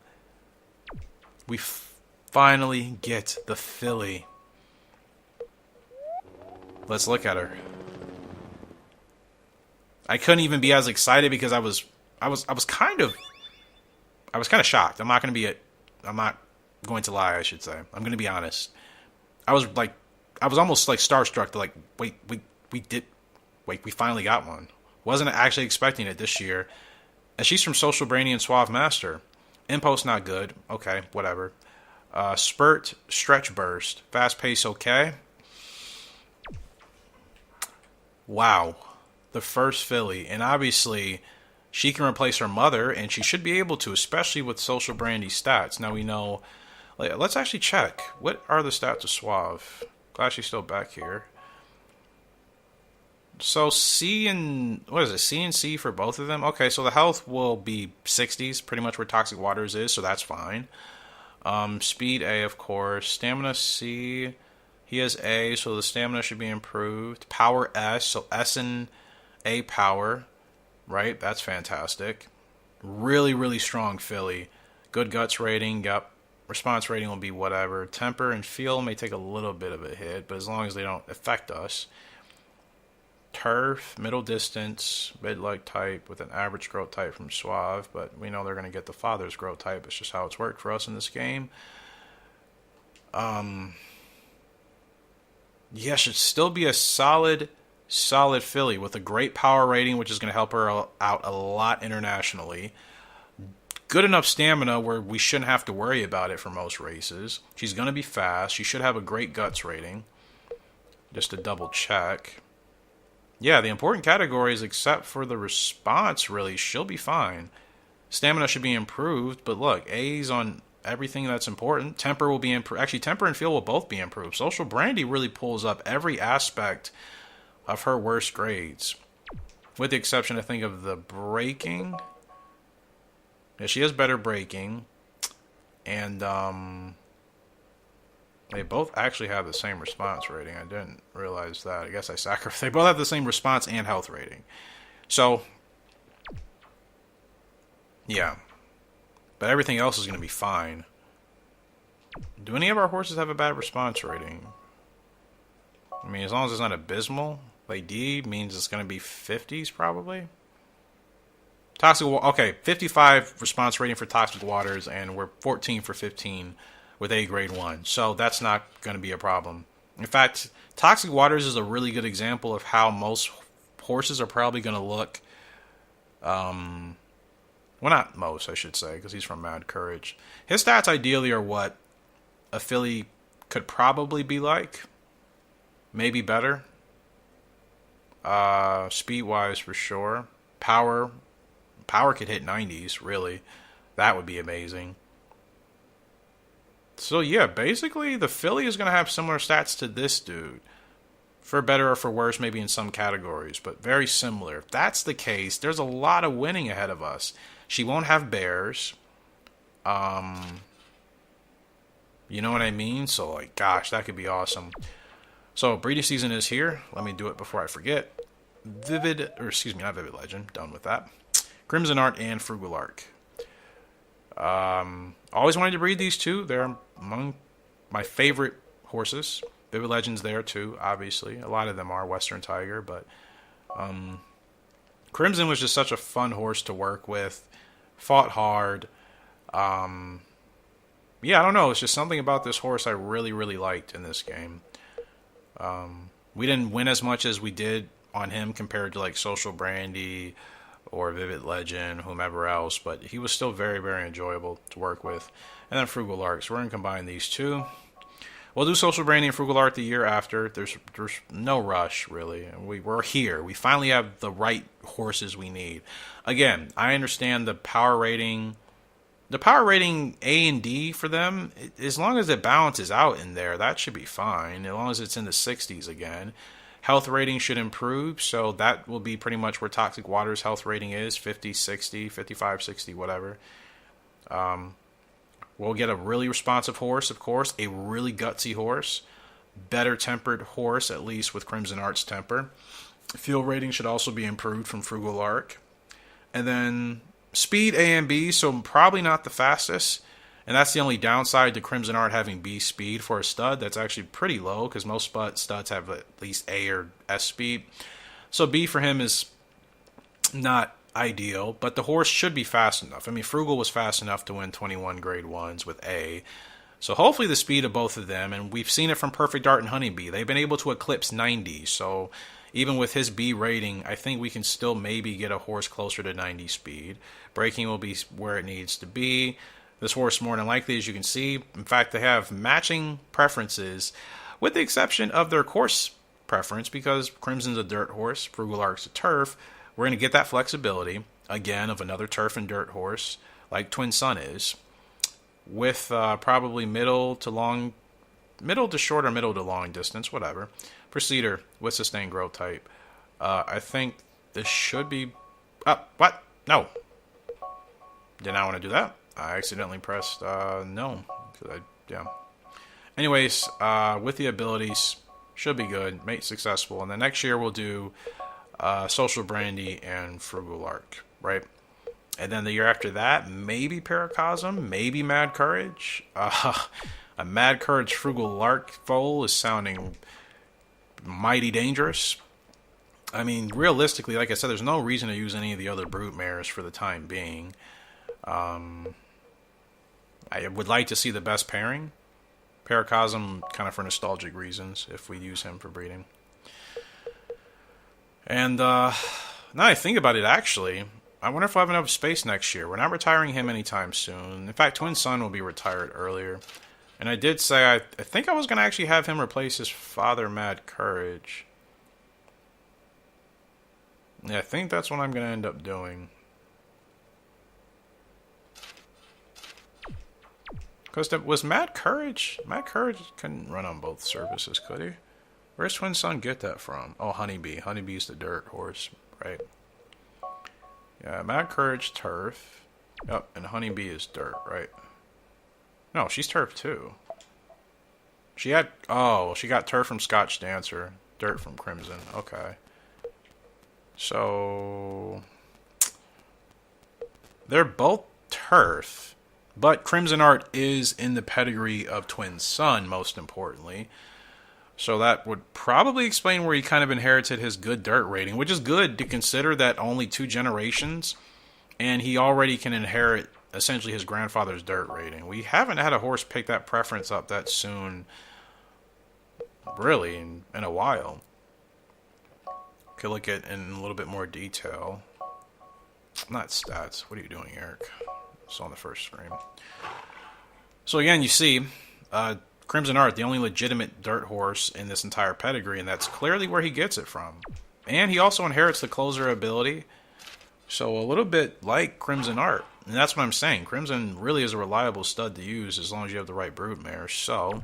We finally get the filly. Let's look at her. I couldn't even be as excited because I was kind of shocked. I'm not going to lie, I should say. I'm going to be honest. I was almost like starstruck to like, we finally got one. Wasn't actually expecting it this year. And she's from Social Brainy and Suave Master. Impost not good. Okay, whatever. Spurt, stretch burst. Fast pace okay. Wow. The first filly. And obviously, she can replace her mother, and she should be able to, especially with Social Brandy stats. Now we know... Let's actually check. What are the stats of Suave? Glad she's still back here. So C and... What is it? C and C for both of them? Okay, so the health will be 60s, pretty much where Toxic Waters is, so that's fine. Speed A, of course. Stamina C. He has A, so the stamina should be improved. Power S, so S and A power. Right? That's fantastic. Really, really strong filly. Good guts rating. Yep. Response rating will be whatever. Temper and feel may take a little bit of a hit, but as long as they don't affect us. Turf, middle distance, mid-leg type with an average growth type from Suave, but we know they're going to get the father's growth type. It's just how it's worked for us in this game. Yeah, should still be a solid filly with a great power rating, which is going to help her out a lot internationally. Good enough stamina where we shouldn't have to worry about it for most races. She's going to be fast. She should have a great guts rating. Just to double check. Yeah, the important categories, except for the response, really, she'll be fine. Stamina should be improved, but look, A's on everything that's important. Temper will be improved. Actually, temper and feel will both be improved. Social Brandy really pulls up every aspect of her worst grades. With the exception, I think, of the braking. Yeah, she has better braking. And, they both actually have the same response rating. I didn't realize that. I guess I sacrificed. They both have the same response and health rating. So, yeah. But everything else is going to be fine. Do any of our horses have a bad response rating? I mean, as long as it's not abysmal. Like D means it's going to be 50s probably. Toxic, okay, 55 response rating for Toxic Waters, and we're 14 for 15 with A grade 1. So that's not going to be a problem. In fact, Toxic Waters is a really good example of how most horses are probably going to look. Well, not most, I should say, because he's from Mad Courage. His stats ideally are what a filly could probably be like. Maybe better. Speed-wise, for sure. Power could hit 90s, really. That would be amazing. So, yeah, basically, the filly is going to have similar stats to this dude. For better or for worse, maybe in some categories, but very similar. If that's the case, there's a lot of winning ahead of us. She won't have bears. You know what I mean? So, like, gosh, that could be awesome. So, breeding season is here. Let me do it before I forget. Not Vivid Legend. Done with that. Crimson Art and Frugal Arc. Always wanted to breed these two. They're among my favorite horses. Vivid Legend's there too, obviously. A lot of them are Western Tiger, but Crimson was just such a fun horse to work with. Fought hard. Yeah, I don't know. It's just something about this horse I really, really liked in this game. We didn't win as much as we did on him compared to like Social Brandy or Vivid Legend, whomever else, but he was still very, very enjoyable to work with. And then Frugal Arc. So we're going to combine these two. We'll do Social Brandy and Frugal Art the year after. There's no rush, really. We're here. We finally have the right horses we need. Again, I understand the power rating. The power rating A and D for them, as long as it balances out in there, that should be fine. As long as it's in the 60s again. Health rating should improve, so that will be pretty much where Toxic Water's health rating is. 50, 60, 55, 60, whatever. We'll get a really responsive horse, of course. A really gutsy horse. Better tempered horse, at least with Crimson Art's temper. Fuel rating should also be improved from Frugal Arc. And then speed A and B, so probably not the fastest. And that's the only downside to Crimson Art having B speed for a stud. That's actually pretty low because most studs have at least A or S speed. So B for him is not ideal, but the horse should be fast enough. I mean, Frugal was fast enough to win 21 grade 1s with A. So hopefully the speed of both of them, and we've seen it from Perfect Art and Honeybee. They've been able to eclipse 90, so even with his B rating, I think we can still maybe get a horse closer to 90 speed. Braking will be where it needs to be. This horse, more than likely, as you can see, in fact, they have matching preferences, with the exception of their course preference, because Crimson's a dirt horse, Frugal Arc's a turf. We're going to get that flexibility, again, of another turf and dirt horse, like Twin Sun is, with probably middle to short or middle to long distance, whatever. For Cedar, with sustained growth type. I think this should be... what? No. Did not want to do that. I accidentally pressed no. Yeah. Anyways, with the abilities, should be good. Mate successful. And then next year we'll do Social Brandy and Frugal Arc, right? And then the year after that, maybe Paracosm, maybe Mad Courage. A Mad Courage Frugal Arc foal is sounding mighty dangerous. I mean, realistically, like I said, there's no reason to use any of the other brute mares for the time being. I would like to see the best pairing. Paracosm, kind of for nostalgic reasons, if we use him for breeding. And now I think about it, actually, I wonder if we'll have enough space next year. We're not retiring him anytime soon. In fact, Twin Sun will be retired earlier. And I did say I think I was going to actually have him replace his father, Mad Courage. Yeah, I think that's what I'm going to end up doing. Because was Mad Courage couldn't run on both surfaces, could he? Where's Twin Sun get that from? Oh, Honeybee. Honeybee's the dirt horse, right? Yeah, Mad Courage, turf. Yep, and Honeybee is dirt, right? No, she's turf too. She got turf from Scotch Dancer, dirt from Crimson. Okay. So they're both turf. But Crimson Art is in the pedigree of Twin Sun, most importantly. So that would probably explain where he kind of inherited his good dirt rating, which is good to consider that only 2 generations, and he already can inherit essentially his grandfather's dirt rating. We haven't had a horse pick that preference up that soon, really, in a while. Could look at it in a little bit more detail. Not stats. What are you doing, Eric? It's on the first screen. So again, you see, Crimson Art, the only legitimate dirt horse in this entire pedigree, and that's clearly where he gets it from. And he also inherits the closer ability, so a little bit like Crimson Art. And that's what I'm saying. Crimson really is a reliable stud to use as long as you have the right broodmare. So,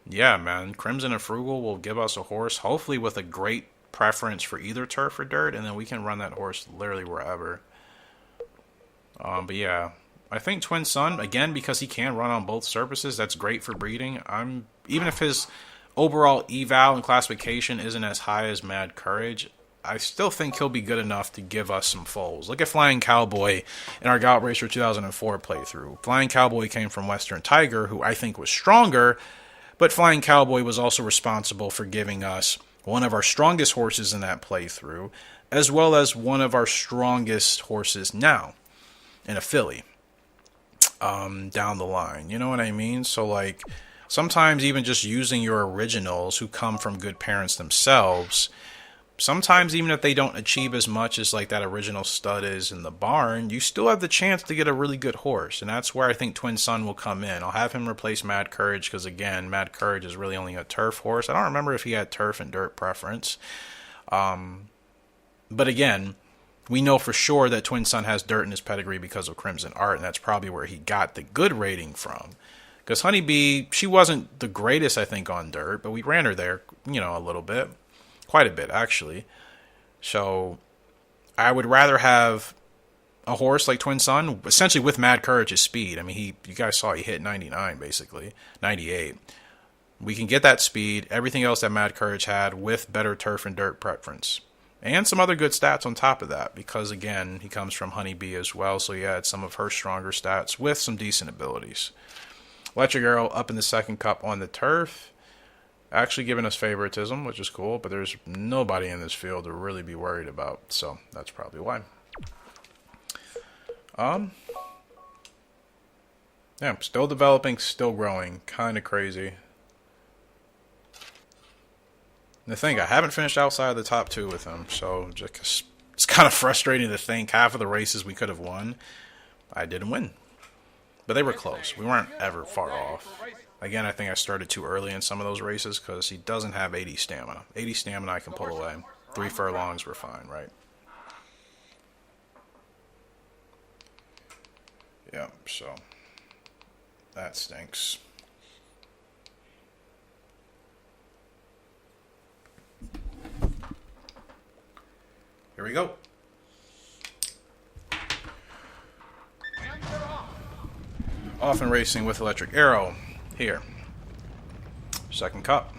yeah, man, Crimson and Frugal will give us a horse, hopefully with a great preference for either turf or dirt, and then we can run that horse literally wherever. But yeah, I think Twin Sun, again, because he can run on both surfaces, that's great for breeding. Even if his overall eval and classification isn't as high as Mad Courage, I still think he'll be good enough to give us some foals. Look at Flying Cowboy in our Gallop Racer 2004 playthrough. Flying Cowboy came from Western Tiger, who I think was stronger, but Flying Cowboy was also responsible for giving us one of our strongest horses in that playthrough, as well as one of our strongest horses now in a filly down the line. You know what I mean? So, like, sometimes even just using your originals who come from good parents themselves, sometimes even if they don't achieve as much as like that original stud is in the barn, you still have the chance to get a really good horse. And that's where I think Twin Sun will come in. I'll have him replace Mad Courage because, again, Mad Courage is really only a turf horse. I don't remember if he had turf and dirt preference. But again, we know for sure that Twin Sun has dirt in his pedigree because of Crimson Art, and that's probably where he got the good rating from. Because Honeybee, she wasn't the greatest, I think, on dirt, but we ran her there, you know, a little bit. Quite a bit, actually. So I would rather have a horse like Twin Sun, essentially with Mad Courage's speed. I mean, you guys saw he hit 99, basically. 98. We can get that speed, everything else that Mad Courage had, with better turf and dirt preference. And some other good stats on top of that, because, again, he comes from Honeybee as well, so he had some of her stronger stats with some decent abilities. Electric Arrow up in the second cup on the turf. Actually giving us favoritism, which is cool, but there's nobody in this field to really be worried about, so that's probably why. Yeah, still developing, still growing, kind of crazy. And the thing, I haven't finished outside of the top 2 with him, so just, it's kind of frustrating to think half of the races we could have won, I didn't win. But they were close. We weren't ever far off. Again, I think I started too early in some of those races because he doesn't have 80 stamina. 80 stamina I can pull away. 3 furlongs, we're fine, right? Yeah, so that stinks. Here we go. Off and racing with Electric Arrow. Here. Second cup.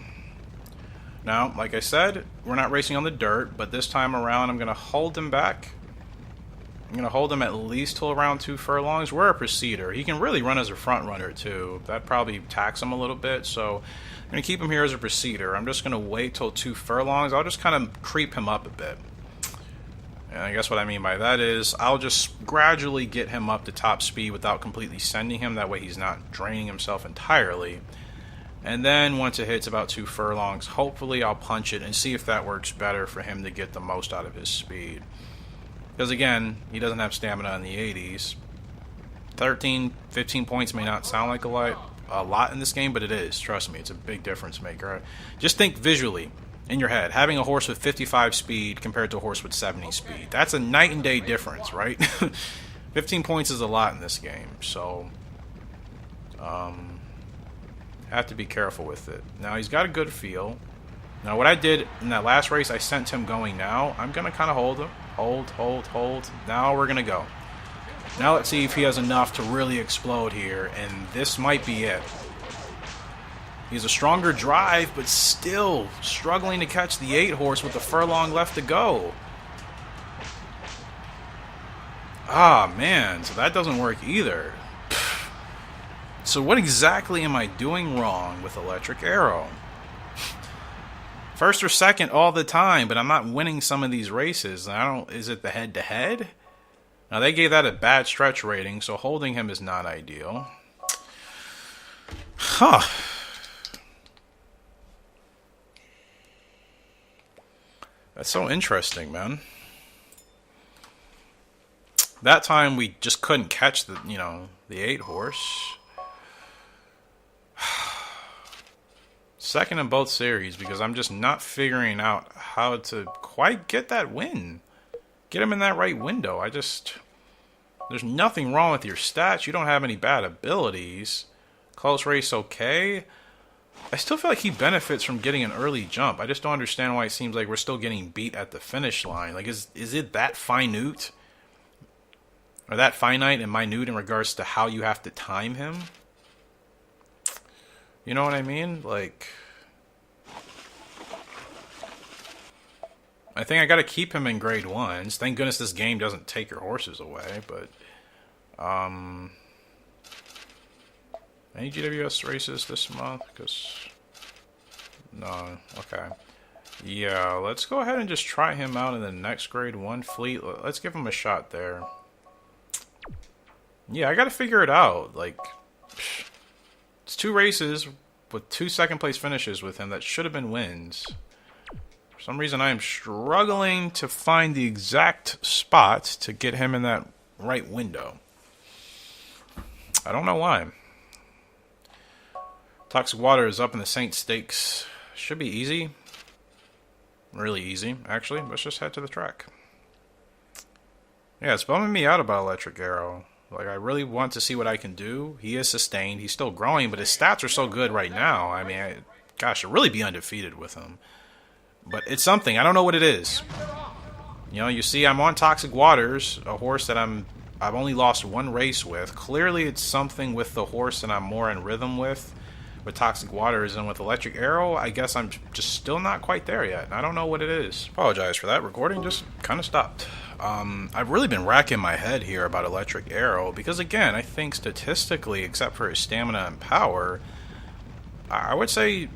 Now, like I said, we're not racing on the dirt, but this time around I'm going to hold him back. I'm going to hold him at least till around 2 furlongs. We're a procedure. He can really run as a front runner too. That probably tax him a little bit, so I'm going to keep him here as a procedure. I'm just going to wait till 2 furlongs. I'll just kind of creep him up a bit. And I guess what I mean by that is I'll just gradually get him up to top speed without completely sending him. That way he's not draining himself entirely. And then once it hits about 2 furlongs, hopefully I'll punch it and see if that works better for him to get the most out of his speed. Because again, he doesn't have stamina in the 80s. 13, 15 points may not sound like a lot in this game, but it is. Trust me, it's a big difference maker. Just think visually. In your head, having a horse with 55 speed compared to a horse with 70 speed. That's a night and day difference, right? 15 points is a lot in this game, so have to be careful with it. Now, he's got a good feel. Now, what I did in that last race, I sent him going now. I'm going to kind of hold him. Hold. Now we're going to go. Now let's see if he has enough to really explode here, and this might be it. He's a stronger drive, but still struggling to catch the 8 horse with a furlong left to go. Ah, man. So that doesn't work either. So what exactly am I doing wrong with Electric Arrow? First or second all the time, but I'm not winning some of these races. I don't. Is it the head-to-head? Now they gave that a bad stretch rating, so holding him is not ideal. Huh. That's so interesting, man. That time we just couldn't catch the, the 8 horse. Second in both series because I'm just not figuring out how to quite get that win. Get him in that right window. There's nothing wrong with your stats. You don't have any bad abilities. Close race okay. I still feel like he benefits from getting an early jump. I just don't understand why it seems like we're still getting beat at the finish line. Like, is it that finite? Or that finite and minute in regards to how you have to time him? You know what I mean? Like, I think I gotta keep him in grade 1s. Thank goodness this game doesn't take your horses away, but any GWS races this month? Because no, okay. Yeah, let's go ahead and just try him out in the next grade 1 fleet. Let's give him a shot there. Yeah, I gotta figure it out. Like, it's 2 races with 2 second place finishes with him that should have been wins. For some reason, I am struggling to find the exact spot to get him in that right window. I don't know why. Toxic Water is up in the Saint Stakes. Should be easy. Really easy, actually. Let's just head to the track. Yeah, it's bumming me out about Electric Arrow. Like, I really want to see what I can do. He is sustained. He's still growing, but his stats are so good right now. I mean, gosh, I'd really be undefeated with him. But it's something. I don't know what it is. You see, I'm on Toxic Waters, a horse that I've only lost 1 race with. Clearly, it's something with the horse that I'm more in rhythm with Toxic Waters, and with Electric Arrow, I guess I'm just still not quite there yet. I don't know what it is. Apologize for that. Recording just kind of stopped. I've really been racking my head here about Electric Arrow because, again, I think statistically, except for his stamina and power, I would say,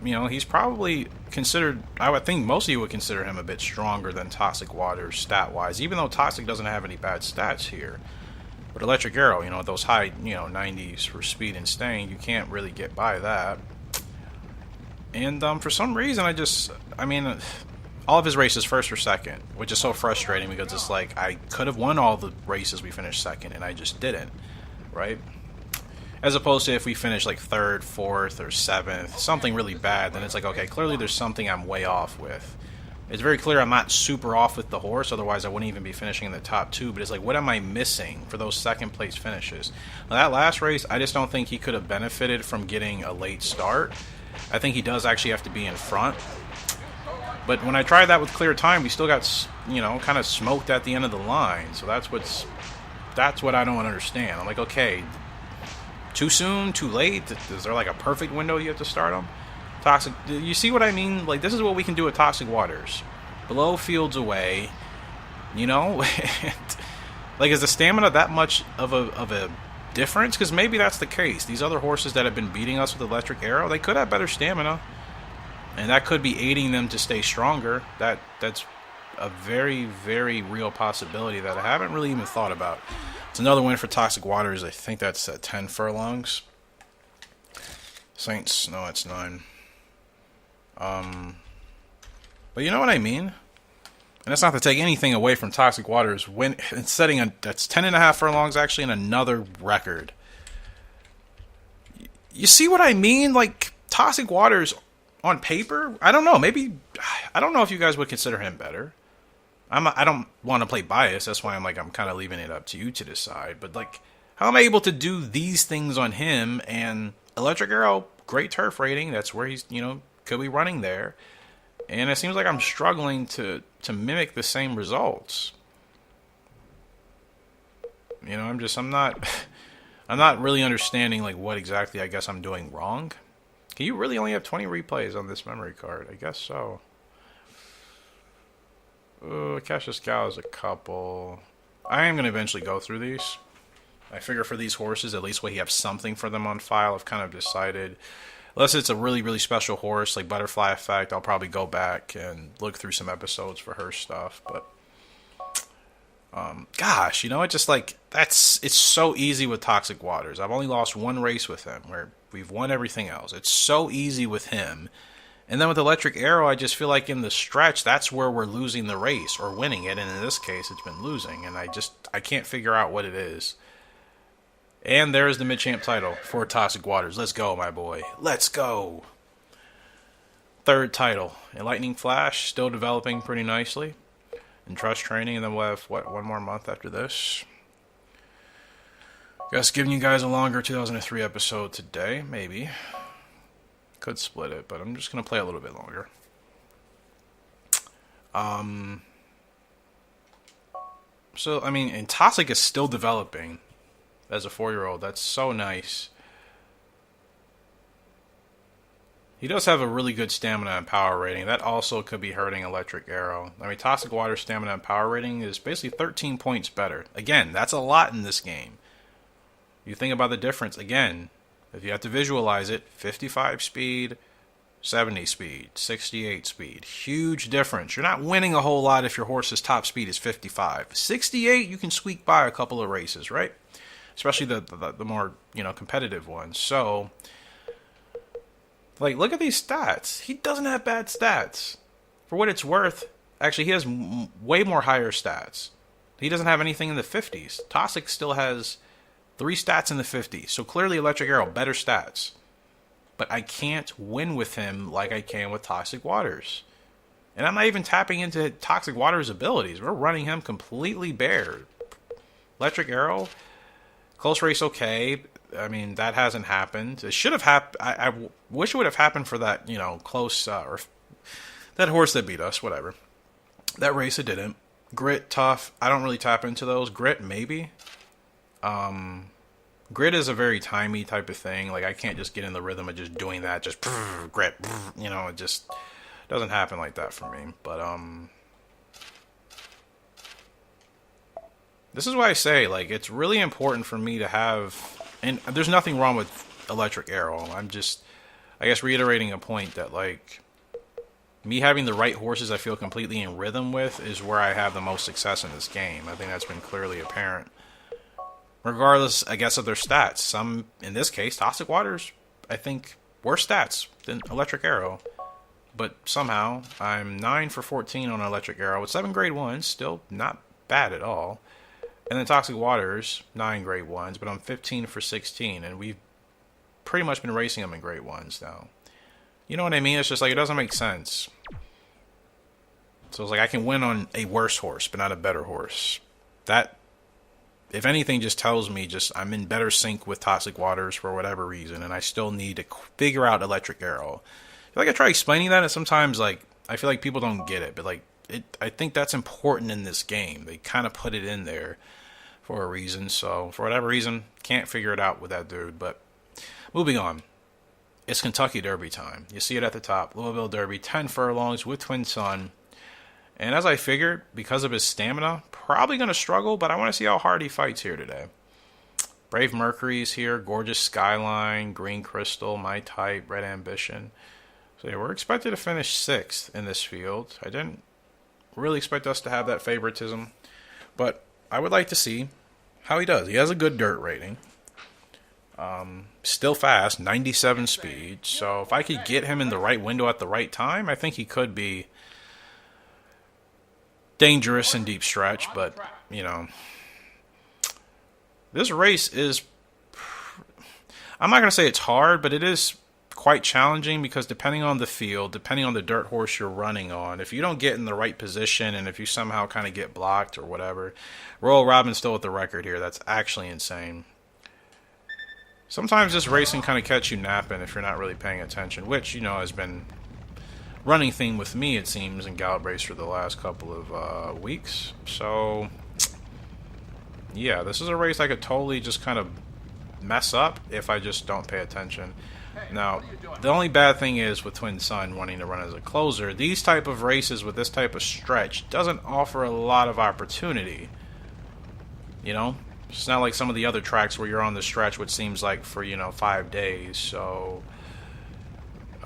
he's probably considered, I would think most of you would consider him a bit stronger than Toxic Waters stat-wise, even though Toxic doesn't have any bad stats here. But Electric Arrow, those high, 90s for speed and staying, you can't really get by that. And for some reason, all of his races first or second, which is so frustrating because it's like I could have won all the races we finished second, and I just didn't, right? As opposed to if we finish like 3rd, 4th, or 7th, something really bad, then it's like, okay, clearly there's something I'm way off with. It's very clear I'm not super off with the horse, otherwise I wouldn't even be finishing in the top 2, but it's like, what am I missing for those second place finishes? Now, that last race, I just don't think he could have benefited from getting a late start. I think he does actually have to be in front. But when I tried that with clear time, we still got, kind of smoked at the end of the line. So that's what I don't understand. I'm like, okay, too soon, too late? Is there like a perfect window you have to start him? Toxic, you see what I mean? Like, this is what we can do with Toxic Waters. Blow fields away, like, is the stamina that much of a difference? Because maybe that's the case. These other horses that have been beating us with Electric Arrow, they could have better stamina. And that could be aiding them to stay stronger. That's a very, very real possibility that I haven't really even thought about. It's another win for Toxic Waters. I think that's at 10 furlongs. Saints, no, it's 9. But you know what I mean? And that's not to take anything away from Toxic Waters. When it's setting that's 10.5 furlongs actually, and another record. You see what I mean? Like, Toxic Waters on paper, I don't know. Maybe I don't know if you guys would consider him better. I don't want to play bias. That's why I'm kind of leaving it up to you to decide. But like, how am I able to do these things on him and Electric Arrow? Great turf rating. That's where he's could be running there. And it seems like I'm struggling to mimic the same results. I'm not really understanding like what exactly I guess I'm doing wrong. Can you really only have 20 replays on this memory card? I guess so. Cassius Gal is a couple. I am going to eventually go through these. I figure for these horses, at least we have something for them on file. I've kind of decided, unless it's a really, really special horse like Butterfly Effect, I'll probably go back and look through some episodes for her stuff. But gosh, you know, it just like it's so easy with Toxic Waters. I've only lost one race with him where we've won everything else. It's so easy with him. And then with Electric Arrow, I just feel like in the stretch, that's where we're losing the race or winning it. And in this case, it's been losing. And I can't figure out what it is. And there's the mid-champ title for Toxic Waters. Let's go, my boy. Let's go. Third title. And Lightning Flash, still developing pretty nicely. And Trust Training, and then we'll have, one more month after this. Guess giving you guys a longer 2003 episode today, maybe. Could split it, but I'm just going to play a little bit longer. So, I mean, and Toxic is still developing as a 4-year-old. That's so nice. He does have a really good stamina and power rating. That also could be hurting Electric Arrow. I mean, Toxic Water's stamina and power rating is basically 13 points better. Again, that's a lot in this game. You think about the difference. Again, if you have to visualize it, 55 speed, 70 speed, 68 speed. Huge difference. You're not winning a whole lot if your horse's top speed is 55. 68, you can squeak by a couple of races, right? Especially the more, competitive ones. So, like, look at these stats. He doesn't have bad stats. For what it's worth, actually, he has way more higher stats. He doesn't have anything in the 50s. Toxic still has 3 stats in the 50s. So clearly Electric Arrow, better stats. But I can't win with him like I can with Toxic Waters. And I'm not even tapping into Toxic Waters' abilities. We're running him completely bare. Electric Arrow, close race okay. I mean, that hasn't happened. It should have happened. I wish it would have happened for that, close, or that horse that beat us, whatever. That race, it didn't. Grit, tough. I don't really tap into those. Grit, maybe. Grit is a very timey type of thing. Like, I can't just get in the rhythm of just doing that. Just grit, it just doesn't happen like that for me. But, this is why I say, like, it's really important for me to have, and there's nothing wrong with Electric Arrow. I'm just, I guess, reiterating a point that, like, me having the right horses I feel completely in rhythm with is where I have the most success in this game. I think that's been clearly apparent. Regardless, I guess, of their stats. Some, in this case, Toxic Waters, I think, worse stats than Electric Arrow. But somehow, I'm 9 for 14 on Electric Arrow with 7 grade 1s. Still not bad at all. And then Toxic Waters, 9 grade 1s, but I'm 15 for 16. And we've pretty much been racing them in grade 1s now. You know what I mean? It's just like, it doesn't make sense. So it's like, I can win on a worse horse, but not a better horse. That, if anything, just tells me I'm in better sync with Toxic Waters for whatever reason, and I still need to figure out Electric Arrow. I feel like I try explaining that, and sometimes, like, I feel like people don't get it, but, like, I think that's important in this game. They kind of put it in there for a reason, so for whatever reason, can't figure it out with that dude. But moving on, it's Kentucky Derby time. You see it at the top, Louisville Derby, 10 furlongs with Twin Sun. And as I figured, because of his stamina, probably going to struggle, but I want to see how hard he fights here today. Brave Mercury's here, Gorgeous Skyline, Green Crystal, My Type, Red Ambition. So yeah, we're expected to finish 6th in this field. I didn't really expect us to have that favoritism, but I would like to see how he does. He has a good dirt rating. Still fast, 97 speed. So if I could get him in the right window at the right time, I think he could be dangerous in deep stretch. But, this race is, I'm not going to say it's hard, but it is quite challenging because depending on the field, depending on the dirt horse you're running on, if you don't get in the right position and if you somehow kind of get blocked or whatever, Royal Robin's still with the record here. That's actually insane. Sometimes this racing kind of catch you napping if you're not really paying attention, which, has been running theme with me, it seems, in Gallop Racer the last couple of weeks. So, yeah, this is a race I could totally just kind of mess up if I just don't pay attention. Now, the only bad thing is with Twin Sun wanting to run as a closer, these type of races with this type of stretch doesn't offer a lot of opportunity. You know, it's not like some of the other tracks where you're on the stretch, which seems like for, you know, 5 days. So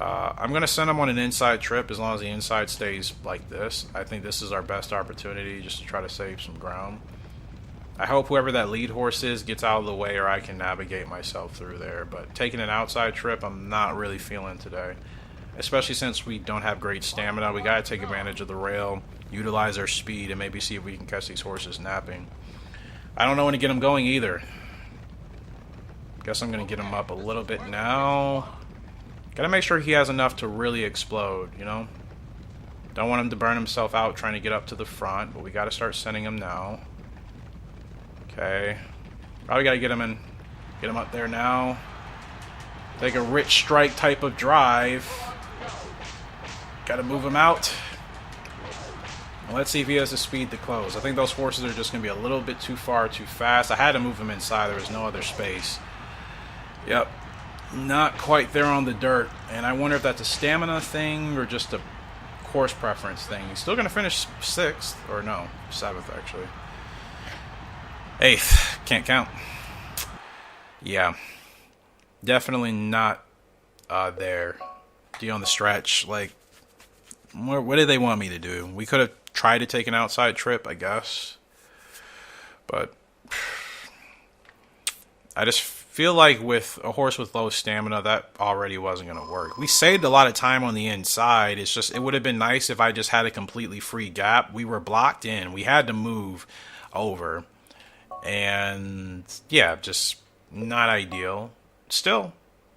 I'm going to send him on an inside trip as long as the inside stays like this. I think this is our best opportunity just to try to save some ground. I hope whoever that lead horse is gets out of the way, or I can navigate myself through there. But taking an outside trip, I'm not really feeling today. Especially since we don't have great stamina. We got to take advantage of the rail, utilize our speed, and maybe see if we can catch these horses napping. I don't know when to get them going either. Guess I'm going to get him up a little bit now. Got to make sure he has enough to really explode, you know? Don't want him to burn himself out trying to get up to the front, but we got to start sending him now. Okay. Probably got to get him in. Get him up there now. Take a rich strike type of drive. Got to move him out. And let's see if he has the speed to close. I think those horses are just going to be a little bit too far, too fast. I had to move him inside. There was no other space. Yep. Not quite there on the dirt. And I wonder if that's a stamina thing or just a course preference thing. He's still going to finish 6th. Or no, 7th actually. 8th. Can't count. Yeah. Definitely not there. D on the stretch. Like, what did they want me to do? We could have tried to take an outside trip, I guess. But I just feel like with a horse with low stamina, that already wasn't going to work. We saved a lot of time on the inside. It's just, it would have been nice if I just had a completely free gap. We were blocked in. We had to move over. And yeah, just not ideal. Still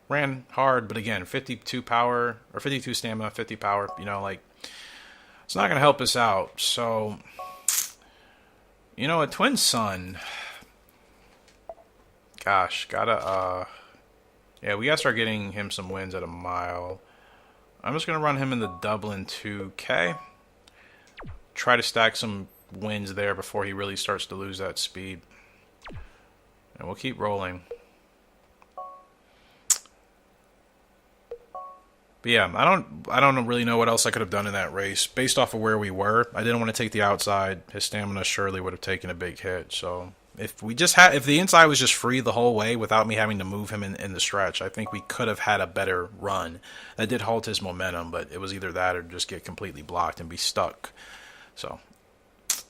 ran hard, but again, 52 power or 52 stamina, 50 power, you know, like it's not going to help us out. So, you know, a twin son, gosh, gotta, yeah, we gotta start getting him some wins at a mile. I'm just going to run him in the Dublin 2K. Try to stack some wins there before he really starts to lose that speed. And we'll keep rolling. But yeah, I don't really know what else I could have done in that race based off of where we were. I didn't want to take the outside. His stamina surely would have taken a big hit. So if the inside was just free the whole way without me having to move him in the stretch, I think we could have had a better run. That did halt his momentum, but it was either that or just get completely blocked and be stuck. So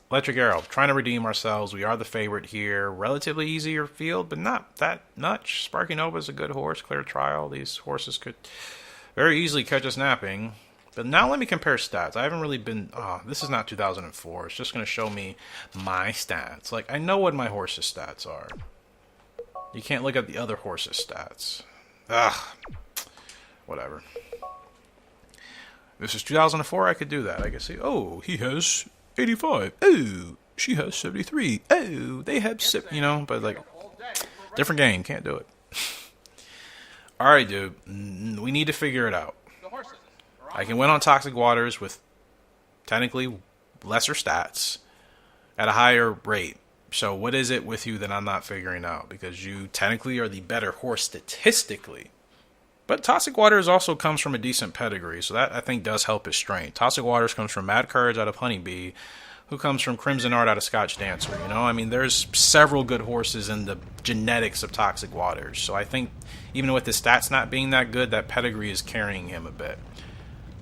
Electric Arrow, trying to redeem ourselves. We are the favorite here. Relatively easier field, but not that much. Sparky Nova is a good horse. Clear Trial. These horses could very easily catch us napping. But now let me compare stats. I haven't really been... Oh, this is not 2004. It's just going to show me my stats. Like, I know what my horse's stats are. You can't look at the other horse's stats. Ugh. Whatever. If this is 2004, I could do that. I could see, oh, he has 85. Oh, she has 73. Oh, they have... You know, but like... Different game. Can't do it. Alright, dude. We need to figure it out. I can win on Toxic Waters with technically lesser stats at a higher rate. So what is it with you that I'm not figuring out? Because you technically are the better horse statistically. But Toxic Waters also comes from a decent pedigree. So that, I think, does help his strength. Toxic Waters comes from Mad Courage out of Honeybee, who comes from Crimson Art out of Scotch Dancer. You know, I mean, there's several good horses in the genetics of Toxic Waters. So I think even with his stats not being that good, that pedigree is carrying him a bit.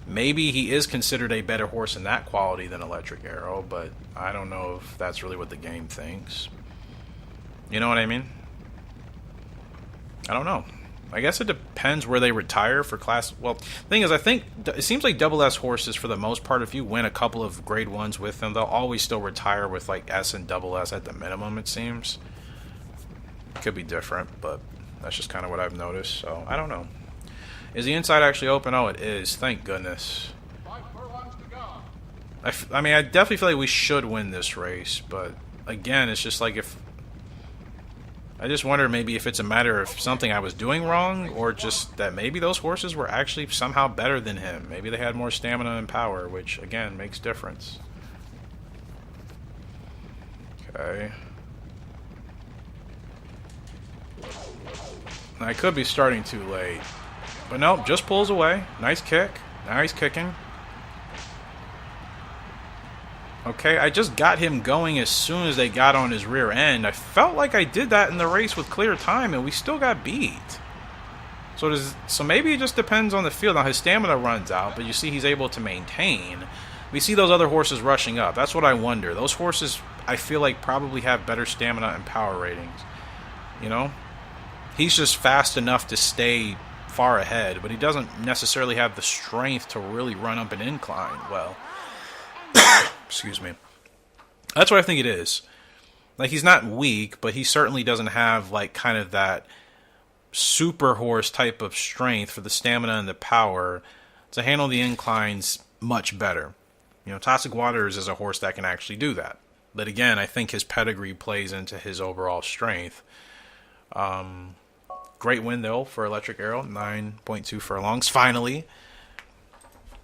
Maybe he is considered a better horse in that quality than Electric Arrow, but I don't know if that's really what the game thinks. You know what I mean? I don't know. I guess it depends where they retire for class. Well, the thing is, I think it seems like double S horses, for the most part, if you win a couple of grade 1s with them, they'll always still retire with like S and double S at the minimum, it seems. It could be different, but that's just kind of what I've noticed, so I don't know. Is the inside actually open? Oh, it is. Thank goodness. 5 furlongs to go. I mean, I definitely feel like we should win this race, but again, it's just like if... I just wonder maybe if it's a matter of something I was doing wrong, or just that maybe those horses were actually somehow better than him. Maybe they had more stamina and power, which, again, makes difference. Okay. I could be starting too late. But no, just pulls away. Nice kick. Now he's kicking. Okay, I just got him going as soon as they got on his rear end. I felt like I did that in the race with clear time, and we still got beat. So maybe it just depends on the field. Now his stamina runs out, but you see he's able to maintain. We see those other horses rushing up. That's what I wonder. Those horses, I feel like, probably have better stamina and power ratings. You know? He's just fast enough to stay far ahead, but he doesn't necessarily have the strength to really run up an incline well. Excuse me. That's what I think it is. Like, he's not weak, but he certainly doesn't have, like, kind of that super horse type of strength for the stamina and the power to handle the inclines much better. You know, Toxic Waters is a horse that can actually do that. But again, I think his pedigree plays into his overall strength. Great win, though, for Electric Arrow. 9.2 furlongs, finally.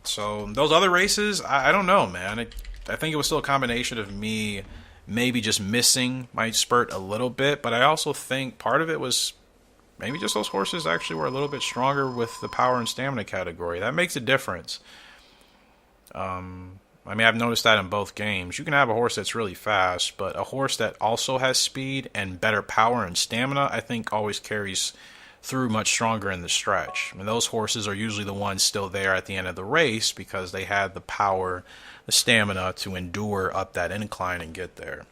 So, those other races, I don't know, man. I think it was still a combination of me maybe just missing my spurt a little bit. But I also think part of it was maybe just those horses actually were a little bit stronger with the power and stamina category. That makes a difference. I mean, I've noticed that in both games. You can have a horse that's really fast, but a horse that also has speed and better power and stamina, I think always carries through much stronger in the stretch. I mean, those horses are usually the ones still there at the end of the race because they had the power, the stamina to endure up that incline and get there.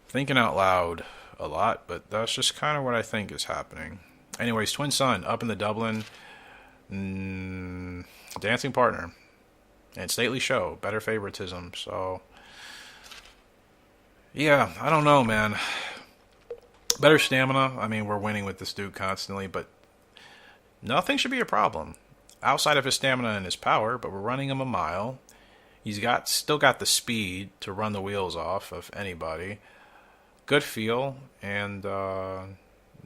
Thinking out loud a lot, but that's just kind of what I think is happening. Anyways, Twin Sun up in the Dublin. Dancing Partner. And Stately Show, better favoritism. So, yeah, I don't know, man. Better stamina. I mean, we're winning with this dude constantly, but nothing should be a problem outside of his stamina and his power. But we're running him a mile. He's still got the speed to run the wheels off of anybody. Good feel, and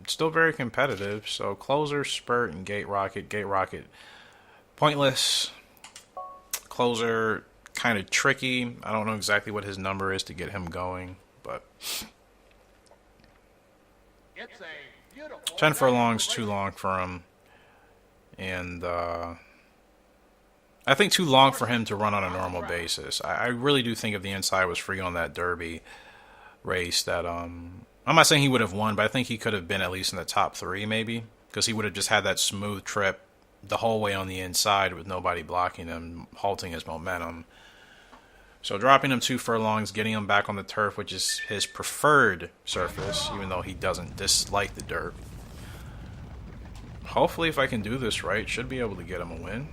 still very competitive. So Closer, Spurt, and Gate Rocket. Gate Rocket, pointless. Closer, kind of tricky. I don't know exactly what his number is to get him going, but It's a beautiful 10 furlongs too long for him, and I think too long for him to run on a normal basis. I really do think if the inside was free on that Derby race, that I'm not saying he would have won, but I think he could have been at least in the top 3 maybe, because he would have just had that smooth trip the whole way on the inside with nobody blocking him, halting his momentum. So dropping him 2 furlongs, getting him back on the turf, which is his preferred surface, even though he doesn't dislike the dirt. Hopefully, if I can do this right, should be able to get him a win.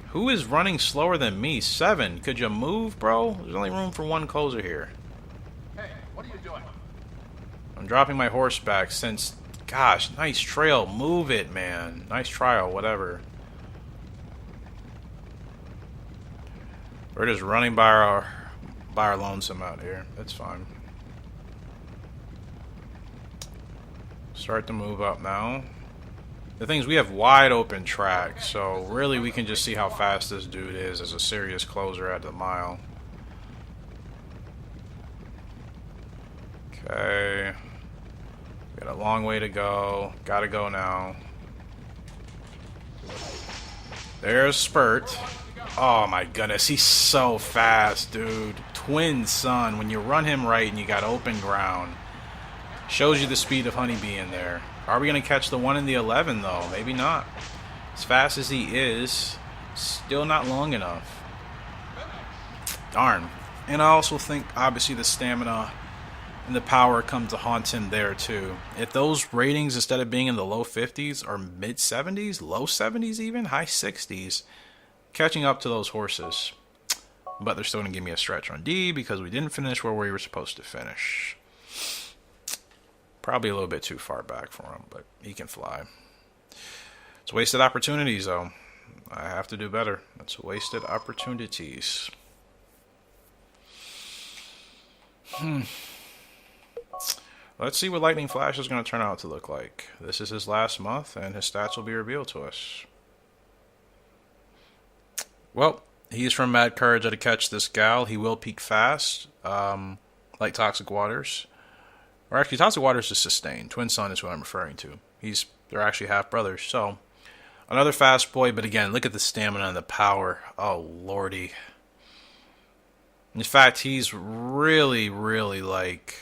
Who is running slower than me? 7. Could you move, bro? There's only room for 1 closer here. Hey, what are you doing? I'm dropping my horse back since... Gosh, nice trail. Move it, man. Nice trial, whatever. We're just running by our lonesome out here. That's fine. Start to move up now. The thing is, we have wide open track, so really we can just see how fast this dude is as a serious closer at the mile. Okay. Got a long way to go. Gotta go now. There's Spurt. Oh my goodness, he's so fast, dude. Twin Sun, when you run him right and you got open ground, shows you the speed of Honeybee in there. Are we going to catch the 1 in the 11, though? Maybe not. As fast as he is, still not long enough. Darn. And I also think, obviously, the stamina and the power come to haunt him there, too. If those ratings, instead of being in the low 50s, are mid-70s, low 70s even, high 60s, catching up to those horses. But they're still going to give me a stretch on D because we didn't finish where we were supposed to finish. Probably a little bit too far back for him, but he can fly. It's wasted opportunities, though. I have to do better. It's wasted opportunities. Let's see what Lightning Flash is going to turn out to look like. This is his last month, and his stats will be revealed to us. Well, he's from Mad Courage to catch this gal. He will peak fast, like Toxic Waters. Or actually, Toxic Waters is sustained. Twin Sun is what I'm referring to. They're actually half brothers. So, Another fast boy, but again, look at the stamina and the power. Oh, lordy. In fact, he's really, really like...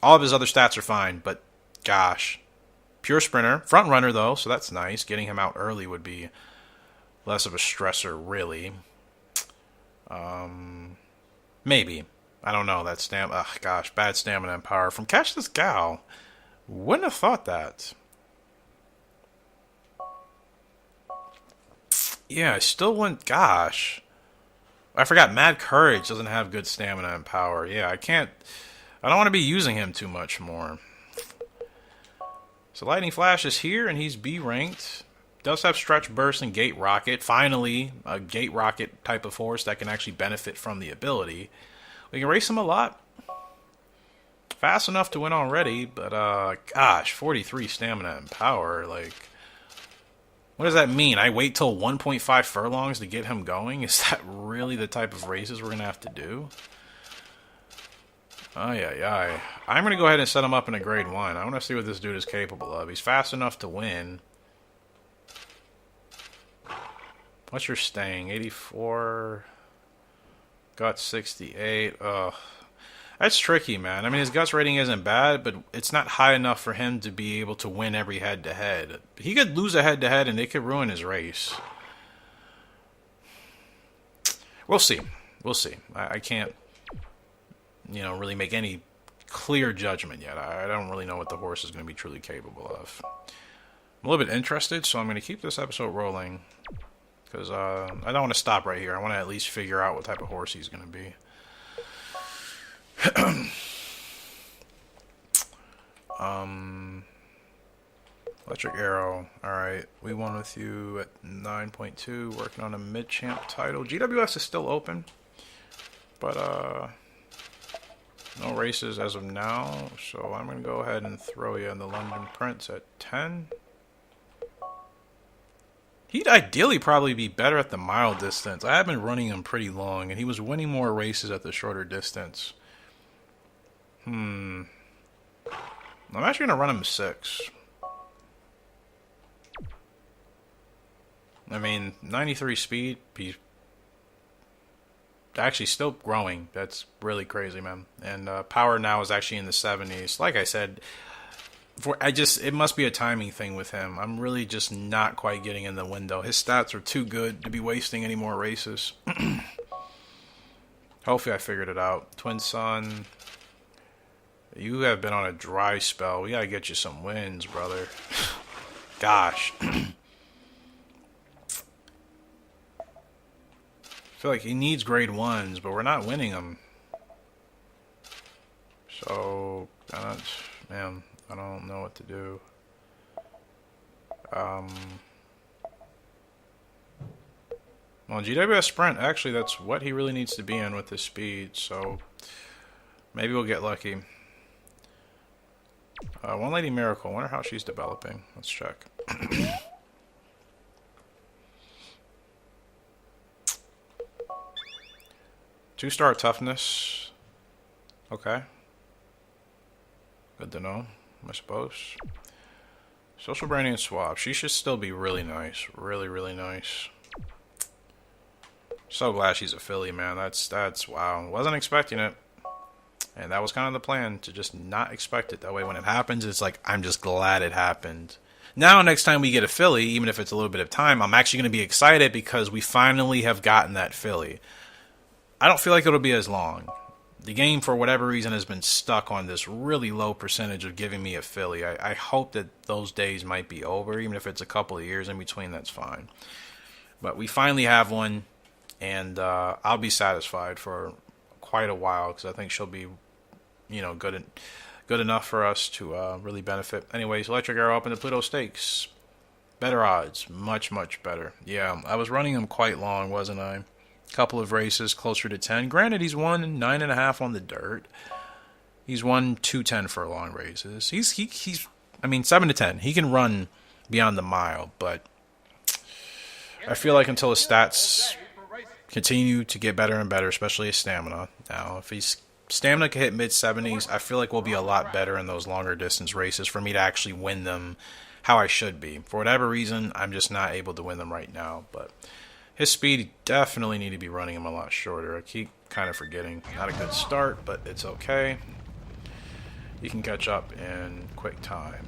All of his other stats are fine, but gosh. Pure sprinter. Front runner, though, so that's nice. Getting him out early would be less of a stressor, really. Maybe. I don't know. That gosh, bad stamina and power. From Catch This Gal. Wouldn't have thought that. Yeah, I still wouldn't... Gosh. I forgot Mad Courage doesn't have good stamina and power. Yeah, I can't... I don't want to be using him too much more. So Lightning Flash is here, and he's B ranked. Does have Stretch Burst and Gate Rocket. Finally, a Gate Rocket type of horse that can actually benefit from the ability. We can race him a lot. Fast enough to win already, but gosh, 43 stamina and power. Like, what does that mean? I wait till 1.5 furlongs to get him going? Is that really the type of races we're gonna have to do? Ay. I'm going to go ahead and set him up in a grade 1. I want to see what this dude is capable of. He's fast enough to win. What's your staying? 84. Guts 68. Ugh. That's tricky, man. I mean, his guts rating isn't bad, but it's not high enough for him to be able to win every head-to-head. He could lose a head-to-head, and it could ruin his race. We'll see. We'll see. I can't... really make any clear judgment yet. I don't really know what the horse is going to be truly capable of. I'm a little bit interested, so I'm going to keep this episode rolling. Because I don't want to stop right here. I want to at least figure out what type of horse he's going to be. Electric Arrow. Alright, we won with you at 9.2. Working on a mid-champ title. GWS is still open. But, no races as of now, so I'm going to go ahead and throw you in the London Prince at 10. He'd ideally probably be better at the mile distance. I have been running him pretty long, and he was winning more races at the shorter distance. I'm actually going to run him 6. I mean, 93 speed, he's actually still growing. That's really crazy, man. And power now is actually in the 70s. Like I said, it must be a timing thing with him. I'm really just not quite getting in the window. His stats are too good to be wasting any more races. Hopefully I figured it out. Twin Sun, you have been on a dry spell. We gotta get you some wins, brother. Gosh. I feel like he needs grade 1s, but we're not winning them. So, man, I don't know what to do. Well, GWS Sprint, actually, that's what he really needs to be in with his speed, so maybe we'll get lucky. One Lady Miracle, I wonder how she's developing. Let's check. 2-star toughness. Okay. Good to know, I suppose. Social branding and swap. She should still be really nice. Really, really nice. So glad she's a filly, man. That's wow. Wasn't expecting it. And that was kind of the plan, to just not expect it. That way when it happens, it's like, I'm just glad it happened. Now, next time we get a filly, even if it's a little bit of time, I'm actually going to be excited because we finally have gotten that filly. I don't feel like it'll be as long. The game, for whatever reason, has been stuck on this really low percentage of giving me a filly. I hope that those days might be over. Even if it's a couple of years in between, that's fine. But we finally have one, and I'll be satisfied for quite a while because I think she'll be, good enough for us to really benefit. Anyways, Electric Arrow up in the Pluto Stakes. Better odds. Much, much better. Yeah, I was running him quite long, wasn't I? Couple of races closer to 10. Granted, he's won 9.5 on the dirt. He's won 2 10 furlong races. He's 7 to 10. He can run beyond the mile, but I feel like until his stats continue to get better and better, especially his stamina. Now, if his stamina can hit mid 70s, I feel like we'll be a lot better in those longer distance races for me to actually win them how I should be. For whatever reason, I'm just not able to win them right now. But his speed, definitely need to be running him a lot shorter. I keep kind of forgetting. Not a good start, but it's okay. He can catch up in quick time.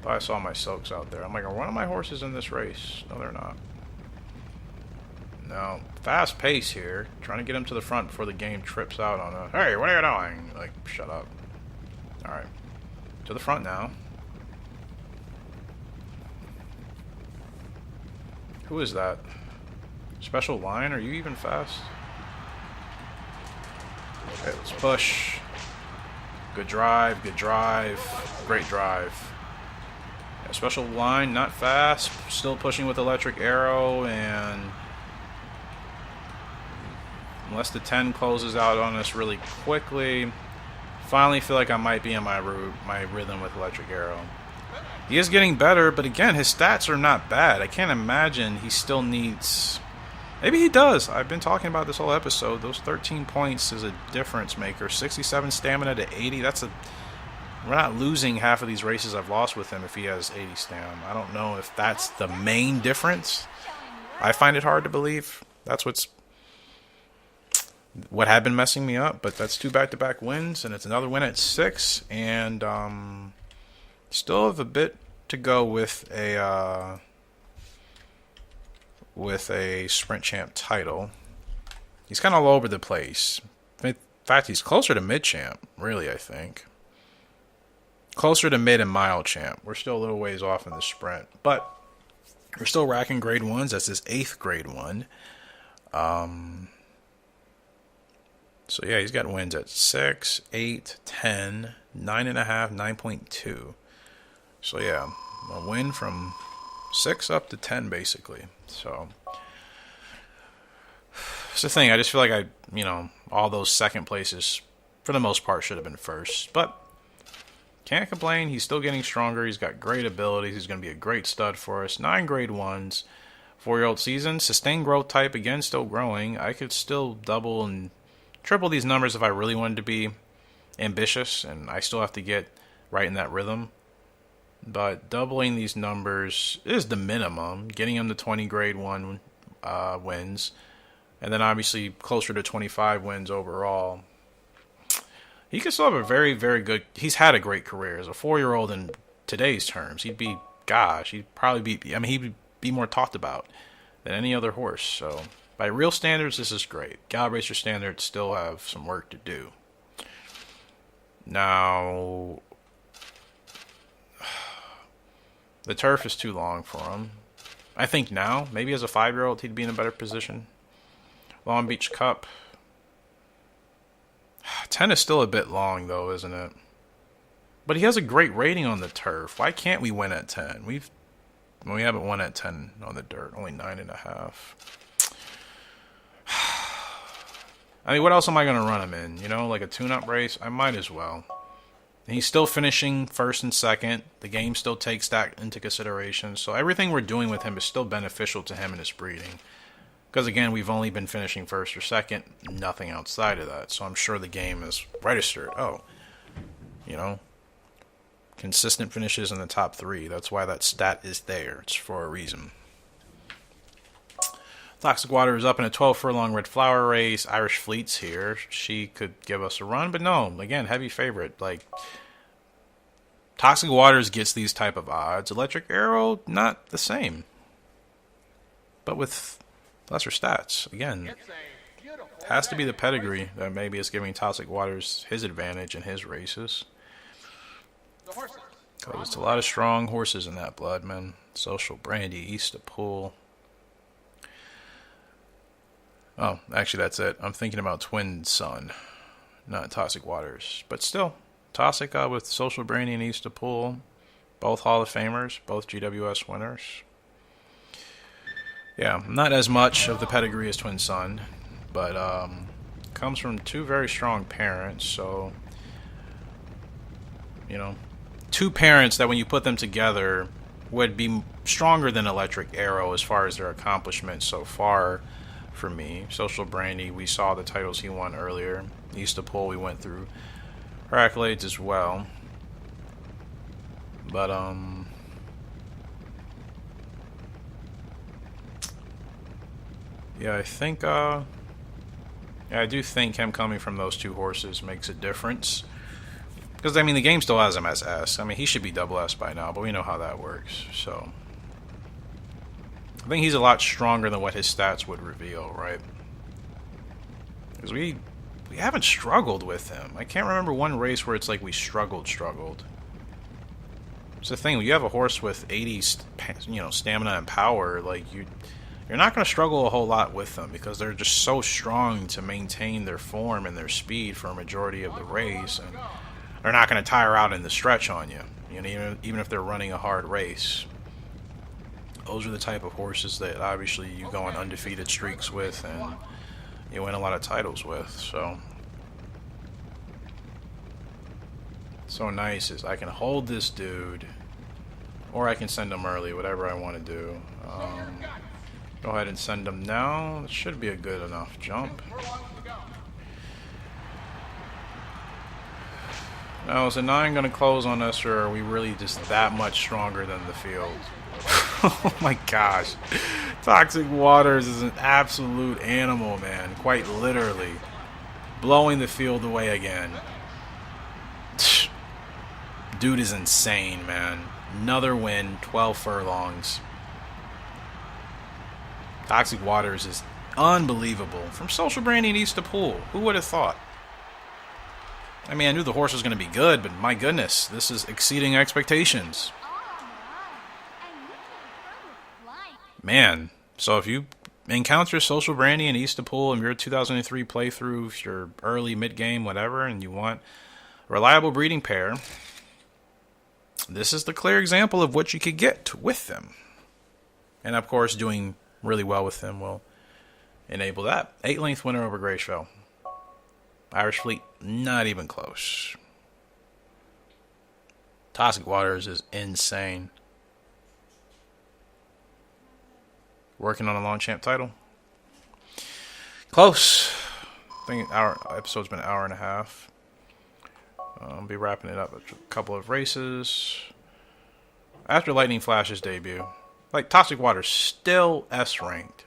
But I saw my soaks out there. I'm like, are one of my horses in this race? No, they're not. No, fast pace here. Trying to get him to the front before the game trips out on us. Hey, what are you doing? Like, shut up. Alright. To the front now. Who is that? Special line? Are you even fast? Okay, let's push. Good drive, good drive. Great drive. Yeah, special line, not fast. Still pushing with electric arrow, and unless the 10 closes out on us really quickly, finally feel like I might be in my rhythm with electric arrow. He is getting better, but again, his stats are not bad. I can't imagine he still needs... Maybe he does. I've been talking about this whole episode. Those 13 points is a difference maker. 67 stamina to 80. That's a... We're not losing half of these races I've lost with him if he has 80 stam. I don't know if that's the main difference. I find it hard to believe. That's what had been messing me up, but that's 2 back-to-back wins, and it's another win at 6, and still have a bit to go with a sprint champ title. He's kind of all over the place. In fact, he's closer to mid champ, really, I think. Closer to mid and mile champ. We're still a little ways off in the sprint, but we're still racking grade 1s. That's his 8th grade 1. So yeah, he's got wins at 6, 8, 10, 9.5, 9.2. So yeah, a win from 6 up to 10 basically. So it's the thing. I just feel like all those second places for the most part should have been first, but can't complain. He's still getting stronger. He's got great abilities. He's going to be a great stud for us. 9 grade 1s, 4-year-old season, sustained growth type, again still growing. I could still double and triple these numbers if I really wanted to be ambitious, and I still have to get right in that rhythm. But doubling these numbers is the minimum, getting him to 20 grade 1 wins, and then obviously closer to 25 wins overall. He could still have a very, very good... He's had a great career. As a 4-year-old in today's terms, he'd probably be more talked about than any other horse. So by real standards, this is great. Gallop Racer standards still have some work to do. Now, the turf is too long for him. I think now, maybe as a 5-year-old, he'd be in a better position. Long Beach Cup. 10 is still a bit long, though, isn't it? But he has a great rating on the turf. Why can't we win at 10? We haven't won at 10 on the dirt. Only 9.5. I mean, what else am I going to run him in? Like a tune-up race? I might as well. He's still finishing first and second. The game still takes that into consideration. So everything we're doing with him is still beneficial to him and his breeding. Because, again, we've only been finishing first or second. Nothing outside of that. So I'm sure the game is registered. Consistent finishes in the top 3. That's why that stat is there. It's for a reason. Toxic Water is up in a 12 furlong red flower race. Irish Fleet's here. She could give us a run. But no, again, heavy favorite. Toxic Waters gets these type of odds. Electric Arrow, not the same. But with lesser stats. Again, has to be the pedigree that maybe is giving Toxic Waters his advantage in his races. Because it's a lot of strong horses in that blood, man. Social Brandy, East of Pool. Oh, actually that's it. I'm thinking about Twin Sun, not Toxic Waters. But still, Toxic with Social Brandy and East of Pool. Both Hall of Famers, both GWS winners. Yeah, not as much of the pedigree as Twin Sun, but comes from 2 very strong parents, so, 2 parents that when you put them together would be stronger than Electric Arrow as far as their accomplishments so far for me. Social Brandy, we saw the titles he won earlier. East of Pool, we went through her accolades as well. But, yeah, I think, yeah, I do think him coming from those two horses makes a difference. Because, I mean, the game still has him as S. I mean, he should be double S by now, but we know how that works, so. I think he's a lot stronger than what his stats would reveal, right? Because we haven't struggled with him. I can't remember one race where it's like we struggled. It's the thing, when you have a horse with 80, stamina and power, like, you're not going to struggle a whole lot with them because they're just so strong to maintain their form and their speed for a majority of the race, and they're not going to tire out in the stretch on you. You know, even if they're running a hard race. Those are the type of horses that obviously you go on undefeated streaks with and you win a lot of titles with. So nice is I can hold this dude, or I can send him early, whatever I want to do. Go ahead and send him now. It should be a good enough jump. Now, is the 9 going to close on us, or are we really just that much stronger than the field? Oh my gosh. Toxic Waters is an absolute animal, man. Quite literally. Blowing the field away again. Dude is insane, man. Another win, 12 furlongs. Toxic Waters is unbelievable. From Social Branding East to Pool. Who would have thought? I mean, I knew the horse was going to be good, but my goodness, this is exceeding expectations. Man, so if you encounter Social Brandy and East to Pool in your 2003 playthrough, your early, mid-game, whatever, and you want a reliable breeding pair, this is the clear example of what you could get with them. And of course, doing really well with them will enable that. 8-length winner over Graceville. Irish Fleet, not even close. Toxic Waters is insane. Working on a Longchamp title. Close. I think our episode's been an hour and a half. I'll be wrapping it up with a couple of races. After Lightning Flash's debut, like Toxic Waters, still S ranked.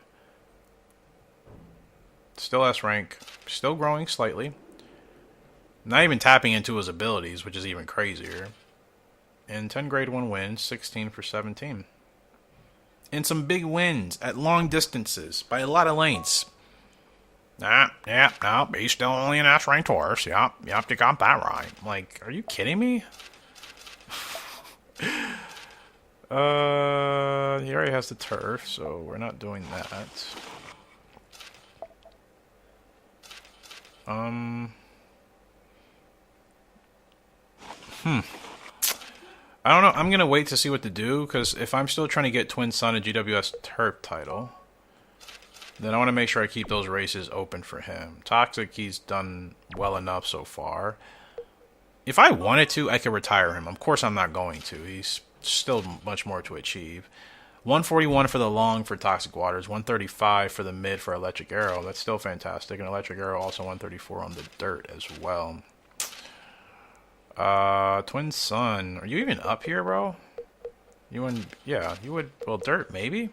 Still S rank. Still growing slightly. Not even tapping into his abilities, which is even crazier. And 10 grade 1 wins, 16 for 17. And some big wins at long distances by a lot of lengths. No, he's still only an S-ranked horse. Yep, you got that right. Like, are you kidding me? He already has the turf, so we're not doing that. I don't know. I'm going to wait to see what to do, because if I'm still trying to get Twin Sun a GWS Turf title, then I want to make sure I keep those races open for him. Toxic, he's done well enough so far. If I wanted to, I could retire him. Of course, I'm not going to. He's still much more to achieve. 141 for the long for Toxic Waters, 135 for the mid for Electric Arrow. That's still fantastic. And Electric Arrow also 134 on the dirt as well. Twin Sun. Are you even up here, bro? Yeah, you would, well, dirt, maybe?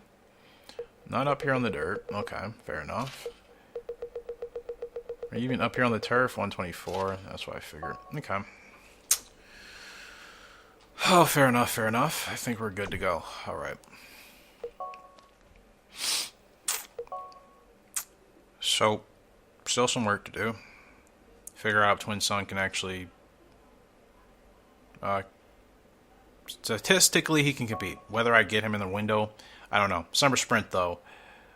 Not up here on the dirt. Okay, fair enough. Are you even up here on the turf? 124. That's what I figured. Okay. Oh, fair enough. I think we're good to go. Alright. So, still some work to do. Figure out if Twin Sun can actually... statistically, he can compete. Whether I get him in the window, I don't know. Summer Sprint, though.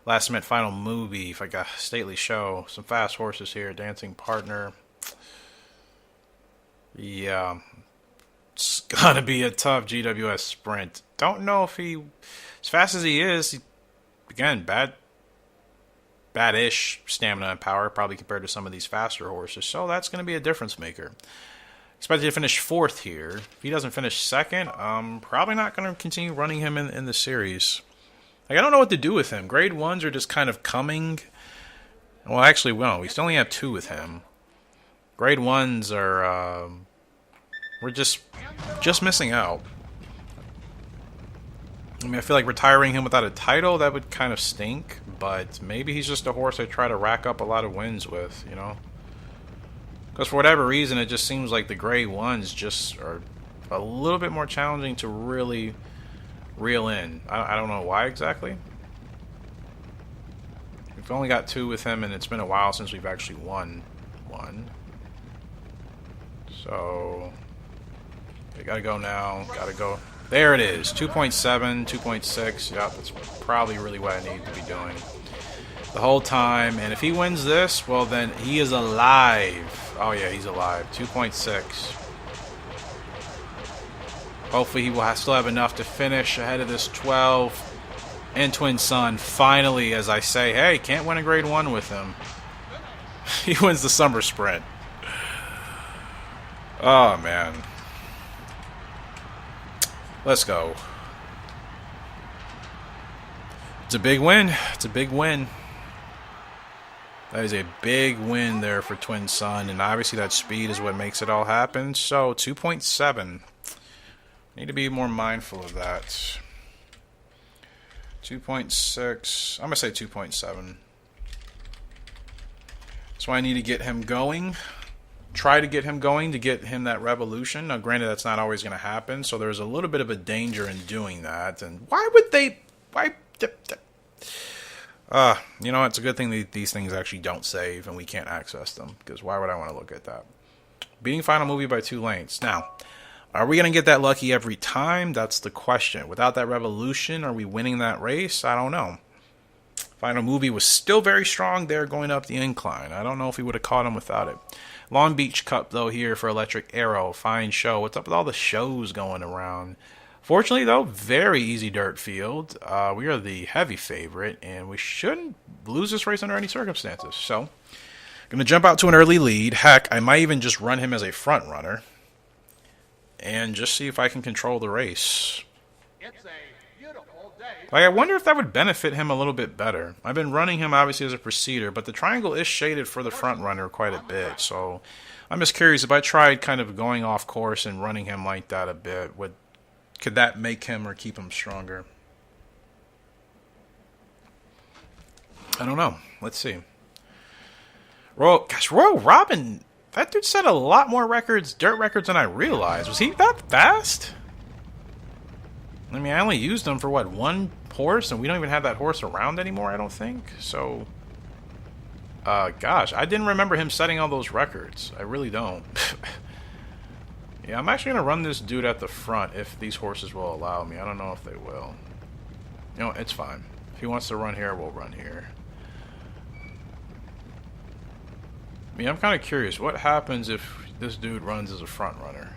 Last minute final movie. If I got Stately Show. Some fast horses here. Dancing Partner. Yeah. It's gonna be a tough GWS Sprint. Don't know if he... As fast as he is, again, bad-ish stamina and power, probably compared to some of these faster horses. So that's going to be a difference maker. Expected to finish 4th here. If he doesn't finish 2nd, I'm probably not going to continue running him in the series. Like, I don't know what to do with him. Grade 1s are just kind of coming. Well, actually, no. We still only have 2 with him. Grade 1s are... we're just missing out. I mean, I feel like retiring him without a title, that would kind of stink. But maybe he's just a horse I try to rack up a lot of wins with, you know? Because for whatever reason, it just seems like the grade ones just are a little bit more challenging to really reel in. I don't know why exactly. We've only got 2 with him, and it's been a while since we've actually won one. So, we gotta go now. Gotta go. There it is. 2.7, 2.6. Yep, that's probably really what I need to be doing the whole time. And if he wins this, well, then he is alive. Oh, yeah, he's alive. 2.6. Hopefully he will still have enough to finish ahead of this 12. And Twin Sun, finally, as I say, hey, can't win a grade 1 with him. He wins the summer sprint. Oh, man. Let's go. It's a big win. It's a big win. That is a big win there for Twin Sun. And obviously that speed is what makes it all happen. So 2.7. Need to be more mindful of that. 2.6. I'm going to say 2.7. So I need to get him going. Try to get him going to get him that revolution. Now, granted, that's not always going to happen, so there's a little bit of a danger in doing that. And why would they? Why? You know, it's a good thing that these things actually don't save and we can't access them. Because why would I want to look at that? Beating final movie by 2 lengths. Now, are we going to get that lucky every time? That's the question. Without that revolution, are we winning that race? I don't know. Final movie was still very strong there going up the incline. I don't know if he would have caught him without it. Long Beach Cup, though, here for Electric Arrow. Fine show. What's up with all the shows going around? Fortunately, though, very easy dirt field. We are the heavy favorite, and we shouldn't lose this race under any circumstances. So, going to jump out to an early lead. Heck, I might even just run him as a front runner and just see if I can control the race. It's a beautiful day. Like, I wonder if that would benefit him a little bit better. I've been running him, obviously, as a procedure, but the triangle is shaded for the front runner quite a bit. So, I'm just curious, if I tried kind of going off course and running him like that a bit, could that make him or keep him stronger? I don't know. Let's see. Royal Robin, that dude set a lot more records, dirt records, than I realized. Was he that fast? I mean, I only used him for, what, 1 horse? And we don't even have that horse around anymore, I don't think. So, gosh, I didn't remember him setting all those records. I really don't. Yeah, I'm actually going to run this dude at the front if these horses will allow me. I don't know if they will. You know, it's fine. If he wants to run here, we'll run here. I mean, I'm kind of curious. What happens if this dude runs as a front runner?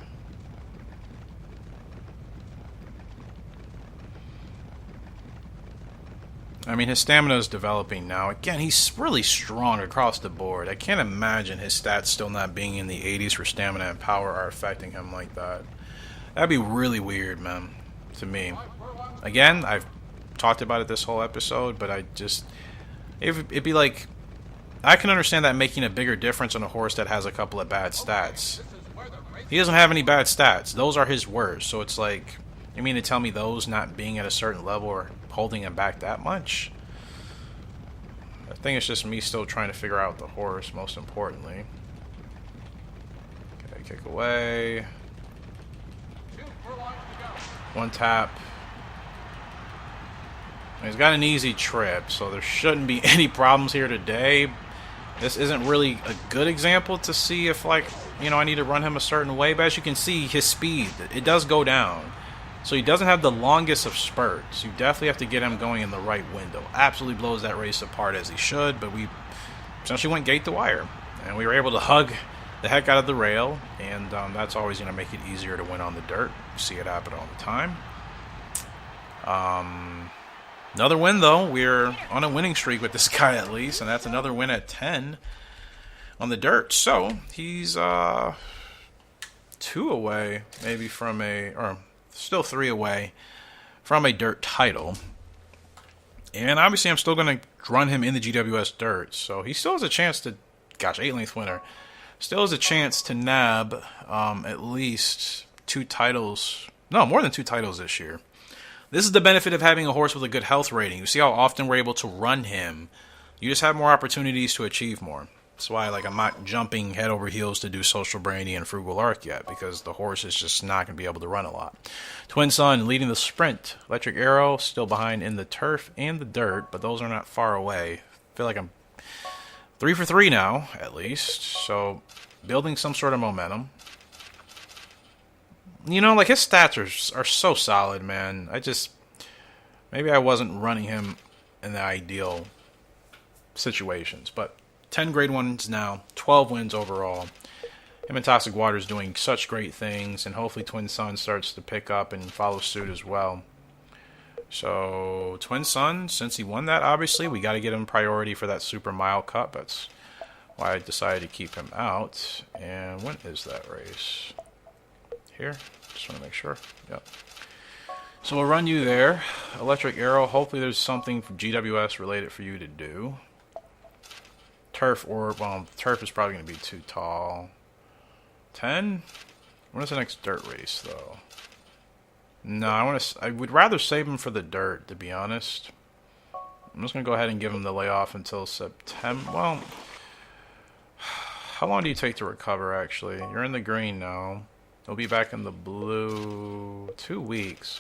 I mean, his stamina is developing now. Again, he's really strong across the board. I can't imagine his stats still not being in the 80s for stamina and power are affecting him like that. That'd be really weird, man, to me. Again, I've talked about it this whole episode, but it'd be like, I can understand that making a bigger difference on a horse that has a couple of bad stats. He doesn't have any bad stats. Those are his worst. So it's like, you mean to tell me those not being at a certain level are holding him back that much? I think it's just me still trying to figure out the horse, most importantly. Okay, kick away. 1 tap. He's got an easy trip, so there shouldn't be any problems here today. This isn't really a good example to see if, like, you know, I need to run him a certain way. But as you can see, his speed, it does go down. So he doesn't have the longest of spurts. You definitely have to get him going in the right window. Absolutely blows that race apart as he should, but we essentially went gate to wire. And we were able to hug the heck out of the rail, and that's always going to make it easier to win on the dirt. You see it happen all the time. Another win, though. We're on a winning streak with this guy at least, and that's another win at 10 on the dirt. So he's 2 away, maybe from or still 3 away from a dirt title. And obviously I'm still going to run him in the GWS dirt. So he still has a chance to, gosh, 8-length winner. Still has a chance to nab at least 2 titles. No, more than 2 titles this year. This is the benefit of having a horse with a good health rating. You see how often we're able to run him. You just have more opportunities to achieve more. That's why, like, I'm not jumping head over heels to do Social Brandy and Frugal Arc yet, because the horse is just not going to be able to run a lot. Twin Sun leading the sprint. Electric Arrow still behind in the turf and the dirt, but those are not far away. I feel like I'm 3 for 3 now, at least. So, building some sort of momentum. You know, like, his stats are so solid, man. Maybe I wasn't running him in the ideal situations, but 10 grade 1s now, 12 wins overall. Him and Toxic Waters doing such great things, and hopefully Twin Sun starts to pick up and follow suit as well. So, Twin Sun, since he won that, obviously, we got to get him priority for that Super Mile Cup. That's why I decided to keep him out. And when is that race? Here? Just want to make sure. Yep. So we'll run you there. Electric Arrow, hopefully there's something GWS related for you to do. Turf, turf is probably going to be too tall. 10? When is the next dirt race, though? No, I would rather save him for the dirt, to be honest. I'm just going to go ahead and give him the layoff until September. Well, how long do you take to recover, actually? You're in the green now. He'll be back in the blue 2 weeks.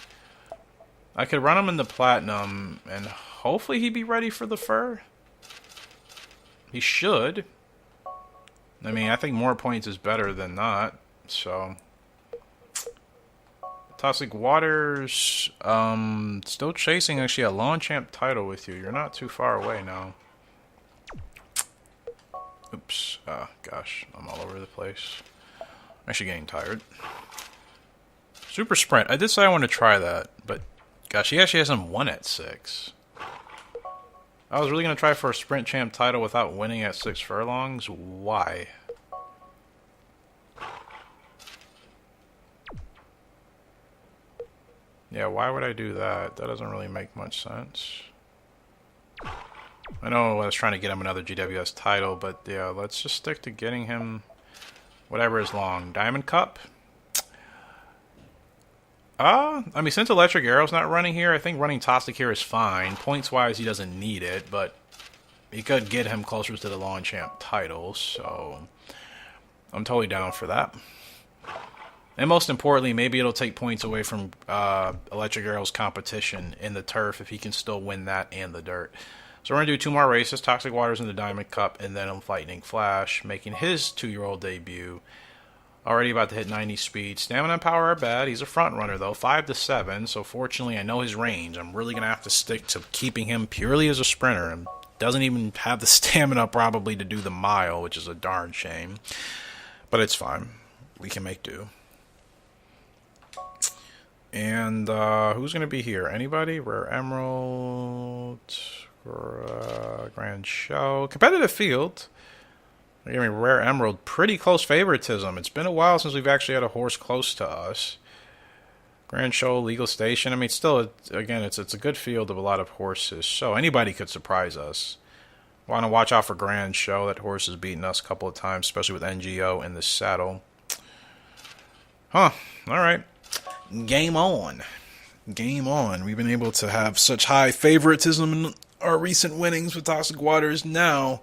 I could run him in the platinum, and hopefully he'd be ready for the fur. He should. I mean, I think more points is better than not. So, Toxic Waters, still chasing actually a lawn champ title with you. You're not too far away now. Oops. Gosh, I'm all over the place. I'm actually getting tired. Super Sprint. I did say I want to try that, but gosh, he actually hasn't won at 6. I was really going to try for a Sprint Champ title without winning at 6 furlongs. Why? Yeah, why would I do that? That doesn't really make much sense. I know I was trying to get him another GWS title, but yeah, let's just stick to getting him whatever is long. Diamond Cup? I mean, since Electric Arrow's not running here, I think running Toxic here is fine. Points-wise, he doesn't need it, but he could get him closer to the Lawn Champ title, so I'm totally down for that. And most importantly, maybe it'll take points away from Electric Arrow's competition in the turf if he can still win that and the dirt. So we're going to do 2 more races, Toxic Waters in the Diamond Cup, and then Lightning Flash, making his 2-year-old debut. Already about to hit 90 speed. Stamina and power are bad. He's a front runner, though. 5 to 7, so fortunately I know his range. I'm really going to have to stick to keeping him purely as a sprinter. And doesn't even have the stamina probably to do the mile, which is a darn shame. But it's fine. We can make do. And who's going to be here? Anybody? Rare Emerald, Grand Show. Competitive field. I mean, Rare Emerald, pretty close favoritism. It's been a while since we've actually had a horse close to us. Grand Show, Legal Station. I mean, still, again, it's a good field of a lot of horses. So anybody could surprise us. Want to watch out for Grand Show. That horse has beaten us a couple of times, especially with NGO in the saddle. Huh. All right. Game on. Game on. We've been able to have such high favoritism in our recent winnings with Toxic Waters. Now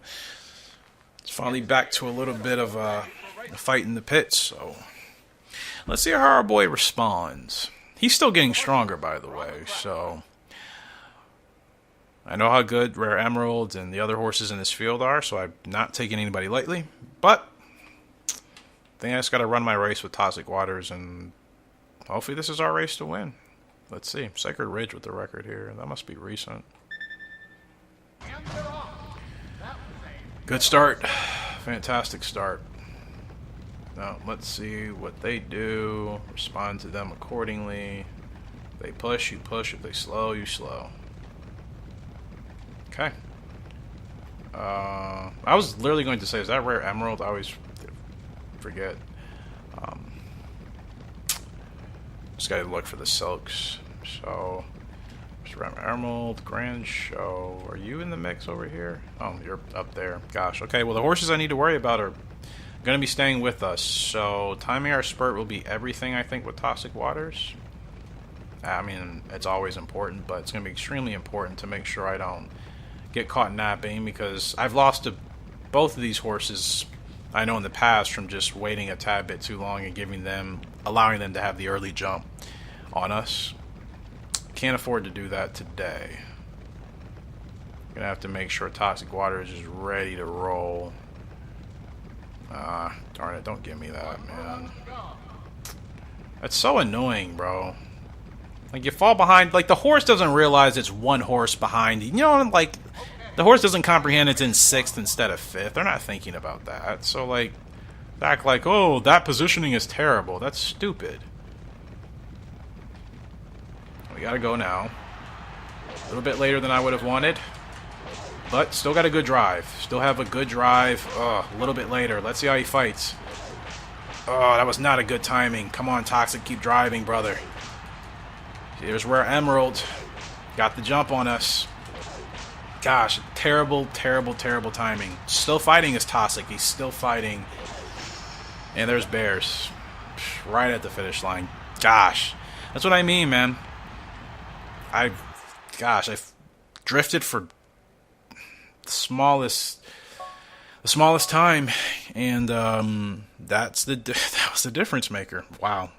it's finally back to a little bit of a fight in the pits. So let's see how our boy responds. He's still getting stronger, by the way. So I know how good Rare Emerald and the other horses in this field are, so I'm not taking anybody lightly. But I think I just got to run my race with Toxic Waters, and hopefully this is our race to win. Let's see. Sacred Ridge with the record here. That must be recent. Good start. Fantastic start. Now, let's see what they do. Respond to them accordingly. If they push, you push. If they slow, you slow. Okay. I was literally going to say, is that Rare Emerald? I always forget. Just gotta look for the silks. So, Rare Emerald, Grand Show. Are you in the mix over here? Oh, you're up there. Gosh. Okay, well, the horses I need to worry about are going to be staying with us. So, timing our spurt will be everything, I think, with Toxic Waters. I mean, it's always important, but it's going to be extremely important to make sure I don't get caught napping, because I've lost to both of these horses, I know, in the past from just waiting a tad bit too long and allowing them to have the early jump on us. Can't afford to do that today. Gonna have to make sure Toxic Water is just ready to roll. Darn it, don't give me that, man. That's so annoying, bro. Like, you fall behind, like, the horse doesn't realize it's one horse behind you. You know, like, the horse doesn't comprehend it's in 6th instead of 5th. They're not thinking about that. So, like, act like, oh, that positioning is terrible. That's stupid. We gotta go now. A little bit later than I would have wanted. But still got a good drive. Still have a good drive. A little bit later. Let's see how he fights. Oh, that was not a good timing. Come on, Toxic. Keep driving, brother. Here's Rare Emerald. Got the jump on us. Gosh, terrible, terrible, terrible timing. Still fighting as Toxic. He's still fighting. And there's Bears. Right at the finish line. Gosh. That's what I mean, man. I've drifted for the smallest time, and that was the difference maker. Wow.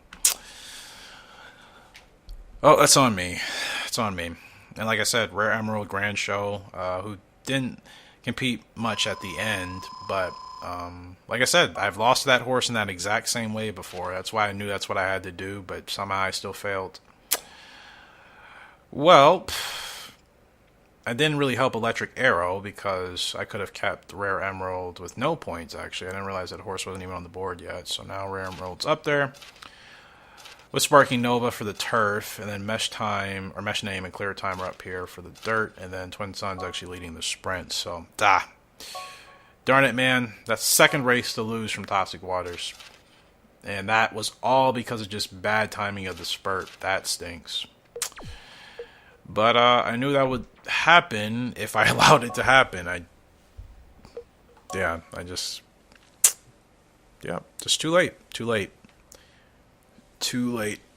Oh, that's on me. It's on me. And like I said, Rare Emerald Grand Show, who didn't compete much at the end, but like I said, I've lost that horse in that exact same way before. That's why I knew that's what I had to do, but somehow I still failed. Well, I didn't really help Electric Arrow, because I could have kept Rare Emerald with no points, actually. I didn't realize that horse wasn't even on the board yet. So now Rare Emerald's up there with Sparking Nova for the turf, and then Mesh Name and Clear Time are up here for the dirt, and then Twin Sun's actually leading the sprint. So, darn it, man. That's second race to lose from Toxic Waters. And that was all because of just bad timing of the spurt. That stinks. But I knew that would happen if I allowed it to happen. Just too late.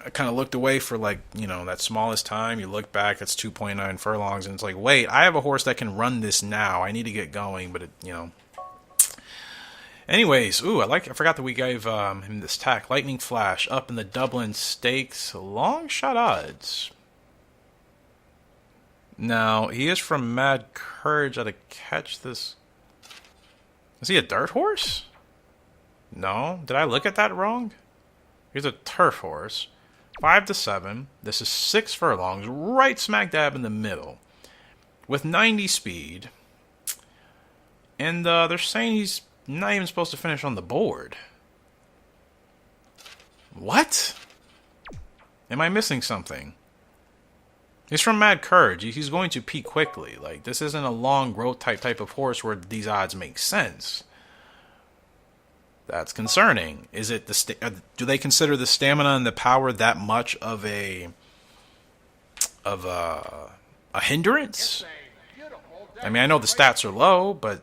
I kind of looked away for, like, you know, that smallest time. You look back, it's 2.9 furlongs, and it's like, wait, I have a horse that can run this now. I need to get going, but Anyways, I forgot that we gave him this tack. Lightning Flash up in the Dublin Stakes. Long shot odds. Now, he is from Mad Courage. How to catch this. Is he a dirt horse? No. Did I look at that wrong? He's a turf horse. 5 to 7. This is 6 furlongs, right smack dab in the middle, with 90 speed. And they're saying he's not even supposed to finish on the board. What? Am I missing something? He's from Mad Courage. He's going to peak quickly. Like, this isn't a long growth type of horse where these odds make sense. That's concerning. Is it do they consider the stamina and the power that much of a hindrance? I mean, I know the stats are low, but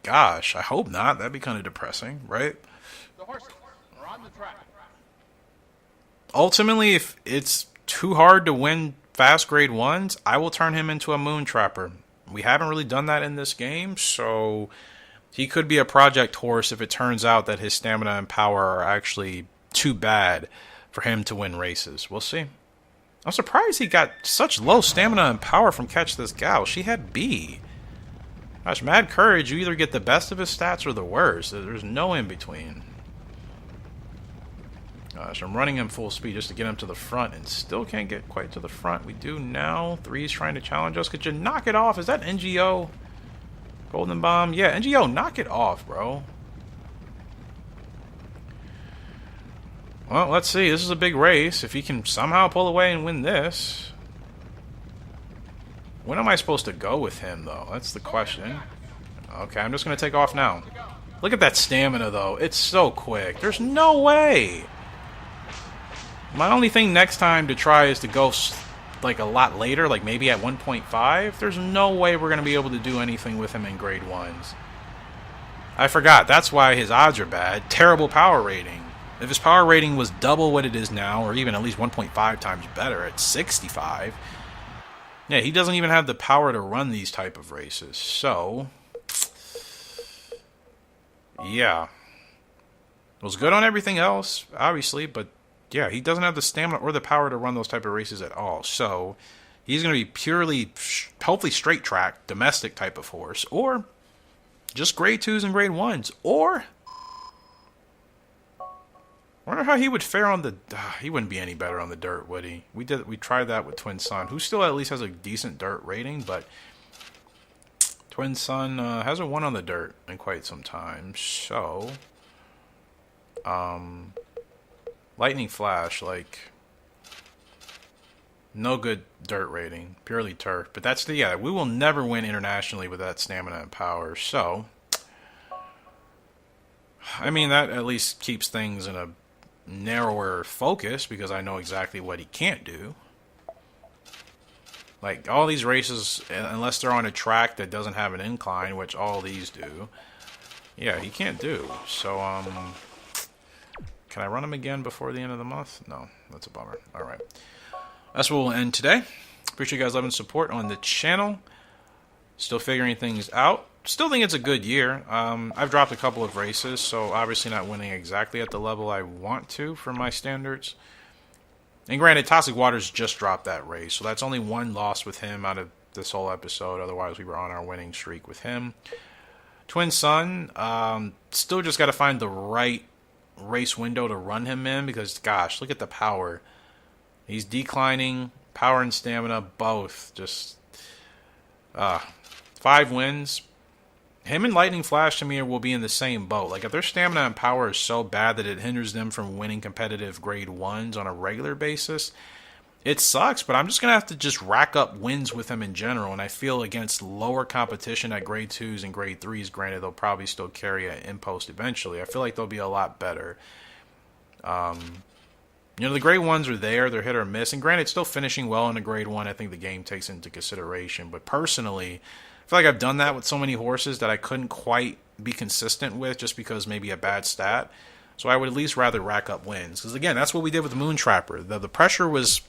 gosh, I hope not. That'd be kind of depressing, right? The horses are on the track. Ultimately, if it's too hard to win fast grade 1s, I will turn him into a moon trapper. We haven't really done that in this game, so he could be a project horse if it turns out that his stamina and power are actually too bad for him to win races. We'll see. I'm surprised he got such low stamina and power from Catch This Gal. She had B. Gosh, Mad Courage, you either get the best of his stats or the worst. There's no in between. Gosh, I'm running him full speed just to get him to the front and still can't get quite to the front. We do now. 3's trying to challenge us. Could you knock it off? Is that NGO? Golden Bomb? Yeah, NGO, knock it off, bro. Well, let's see. This is a big race. If he can somehow pull away and win this. When am I supposed to go with him, though? That's the question. Okay, I'm just going to take off now. Look at that stamina, though. It's so quick. There's no way. My only thing next time to try is to go like a lot later, like maybe at 1.5. There's no way we're going to be able to do anything with him in grade 1s. I forgot. That's why his odds are bad. Terrible power rating. If his power rating was double what it is now, or even at least 1.5 times better at 65, yeah, he doesn't even have the power to run these type of races. So, yeah. Was good on everything else, obviously, but yeah, he doesn't have the stamina or the power to run those type of races at all. So, he's going to be purely, hopefully straight track, domestic type of horse, or just grade 2s and grade 1s, or I wonder how he would fare on the. He wouldn't be any better on the dirt, would he? We tried that with Twin Sun, who still at least has a decent dirt rating, but Twin Sun hasn't won on the dirt in quite some time. So, Lightning Flash, like, no good dirt rating, purely turf. But that's we will never win internationally with that stamina and power. So, I mean, that at least keeps things in a narrower focus because I know exactly what he can't do. Like, all these races, unless they're on a track that doesn't have an incline, which all these do, yeah, he can't do. So, can I run him again before the end of the month? No, that's a bummer. Alright. That's where we'll end today. Appreciate you guys' love and support on the channel. Still figuring things out. Still think it's a good year. I've dropped a couple of races, so obviously not winning exactly at the level I want to for my standards. And granted, Toxic Waters just dropped that race, so that's only one loss with him out of this whole episode. Otherwise, we were on our winning streak with him. Twin Sun, still just got to find the right race window to run him in because, gosh, look at the power. He's declining, power and stamina, both. Just 5 wins. Him and Lightning Flash to me will be in the same boat. Like, if their stamina and power is so bad that it hinders them from winning competitive grade 1s on a regular basis, it sucks, but I'm just going to have to just rack up wins with them in general. And I feel against lower competition at grade 2s and grade 3s, granted, they'll probably still carry an impost eventually. I feel like they'll be a lot better. You know, the grade 1s are there. They're hit or miss. And granted, still finishing well in a grade 1, I think the game takes into consideration. But personally, I feel like I've done that with so many horses that I couldn't quite be consistent with just because maybe a bad stat. So I would at least rather rack up wins. Because again, that's what we did with the Moon Trapper. The pressure was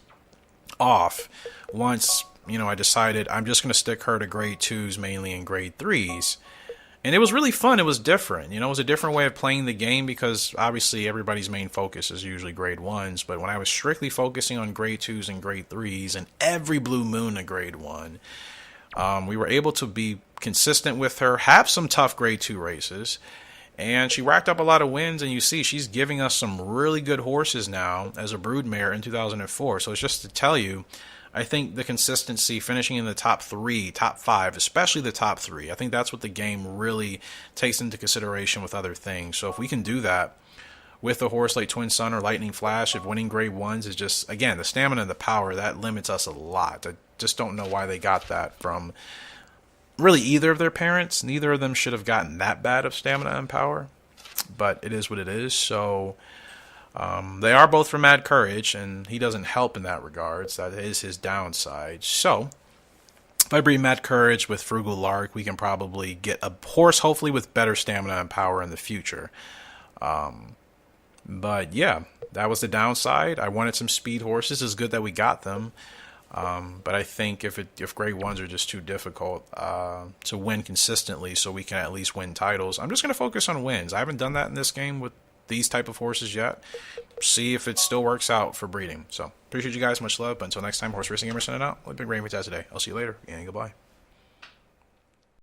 off once, you know, I decided I'm just going to stick her to grade 2s mainly and grade 3s. And it was really fun. It was different. You know, it was a different way of playing the game because obviously everybody's main focus is usually grade 1s. But when I was strictly focusing on grade 2s and grade 3s and every blue moon a grade 1, we were able to be consistent with her, have some tough grade 2 races, and she racked up a lot of wins, and you see she's giving us some really good horses now as a broodmare in 2004. So it's just to tell you, I think the consistency, finishing in the top 3, top 5, especially the top 3, I think that's what the game really takes into consideration with other things. So if we can do that with a horse like Twin Sun or Lightning Flash, if winning grade 1s is just, again, the stamina and the power, that limits us a lot. I just don't know why they got that from really either of their parents. Neither of them should have gotten that bad of stamina and power, but it is what it is. So they are both from Mad Courage, and he doesn't help in that regards. That is his downside. So if I breed Mad Courage with Frugal Lark, we can probably get a horse hopefully with better stamina and power in the future. But yeah, that was the downside. I wanted some speed horses. It's good that we got them. But I think if grade 1s are just too difficult to win consistently so we can at least win titles, I'm just going to focus on wins. I haven't done that in this game with these type of horses yet. See if it still works out for breeding. So appreciate you guys. Much love. But until next time, Horse Racing Gamer signing out. I've been Rain for today. I'll see you later and goodbye.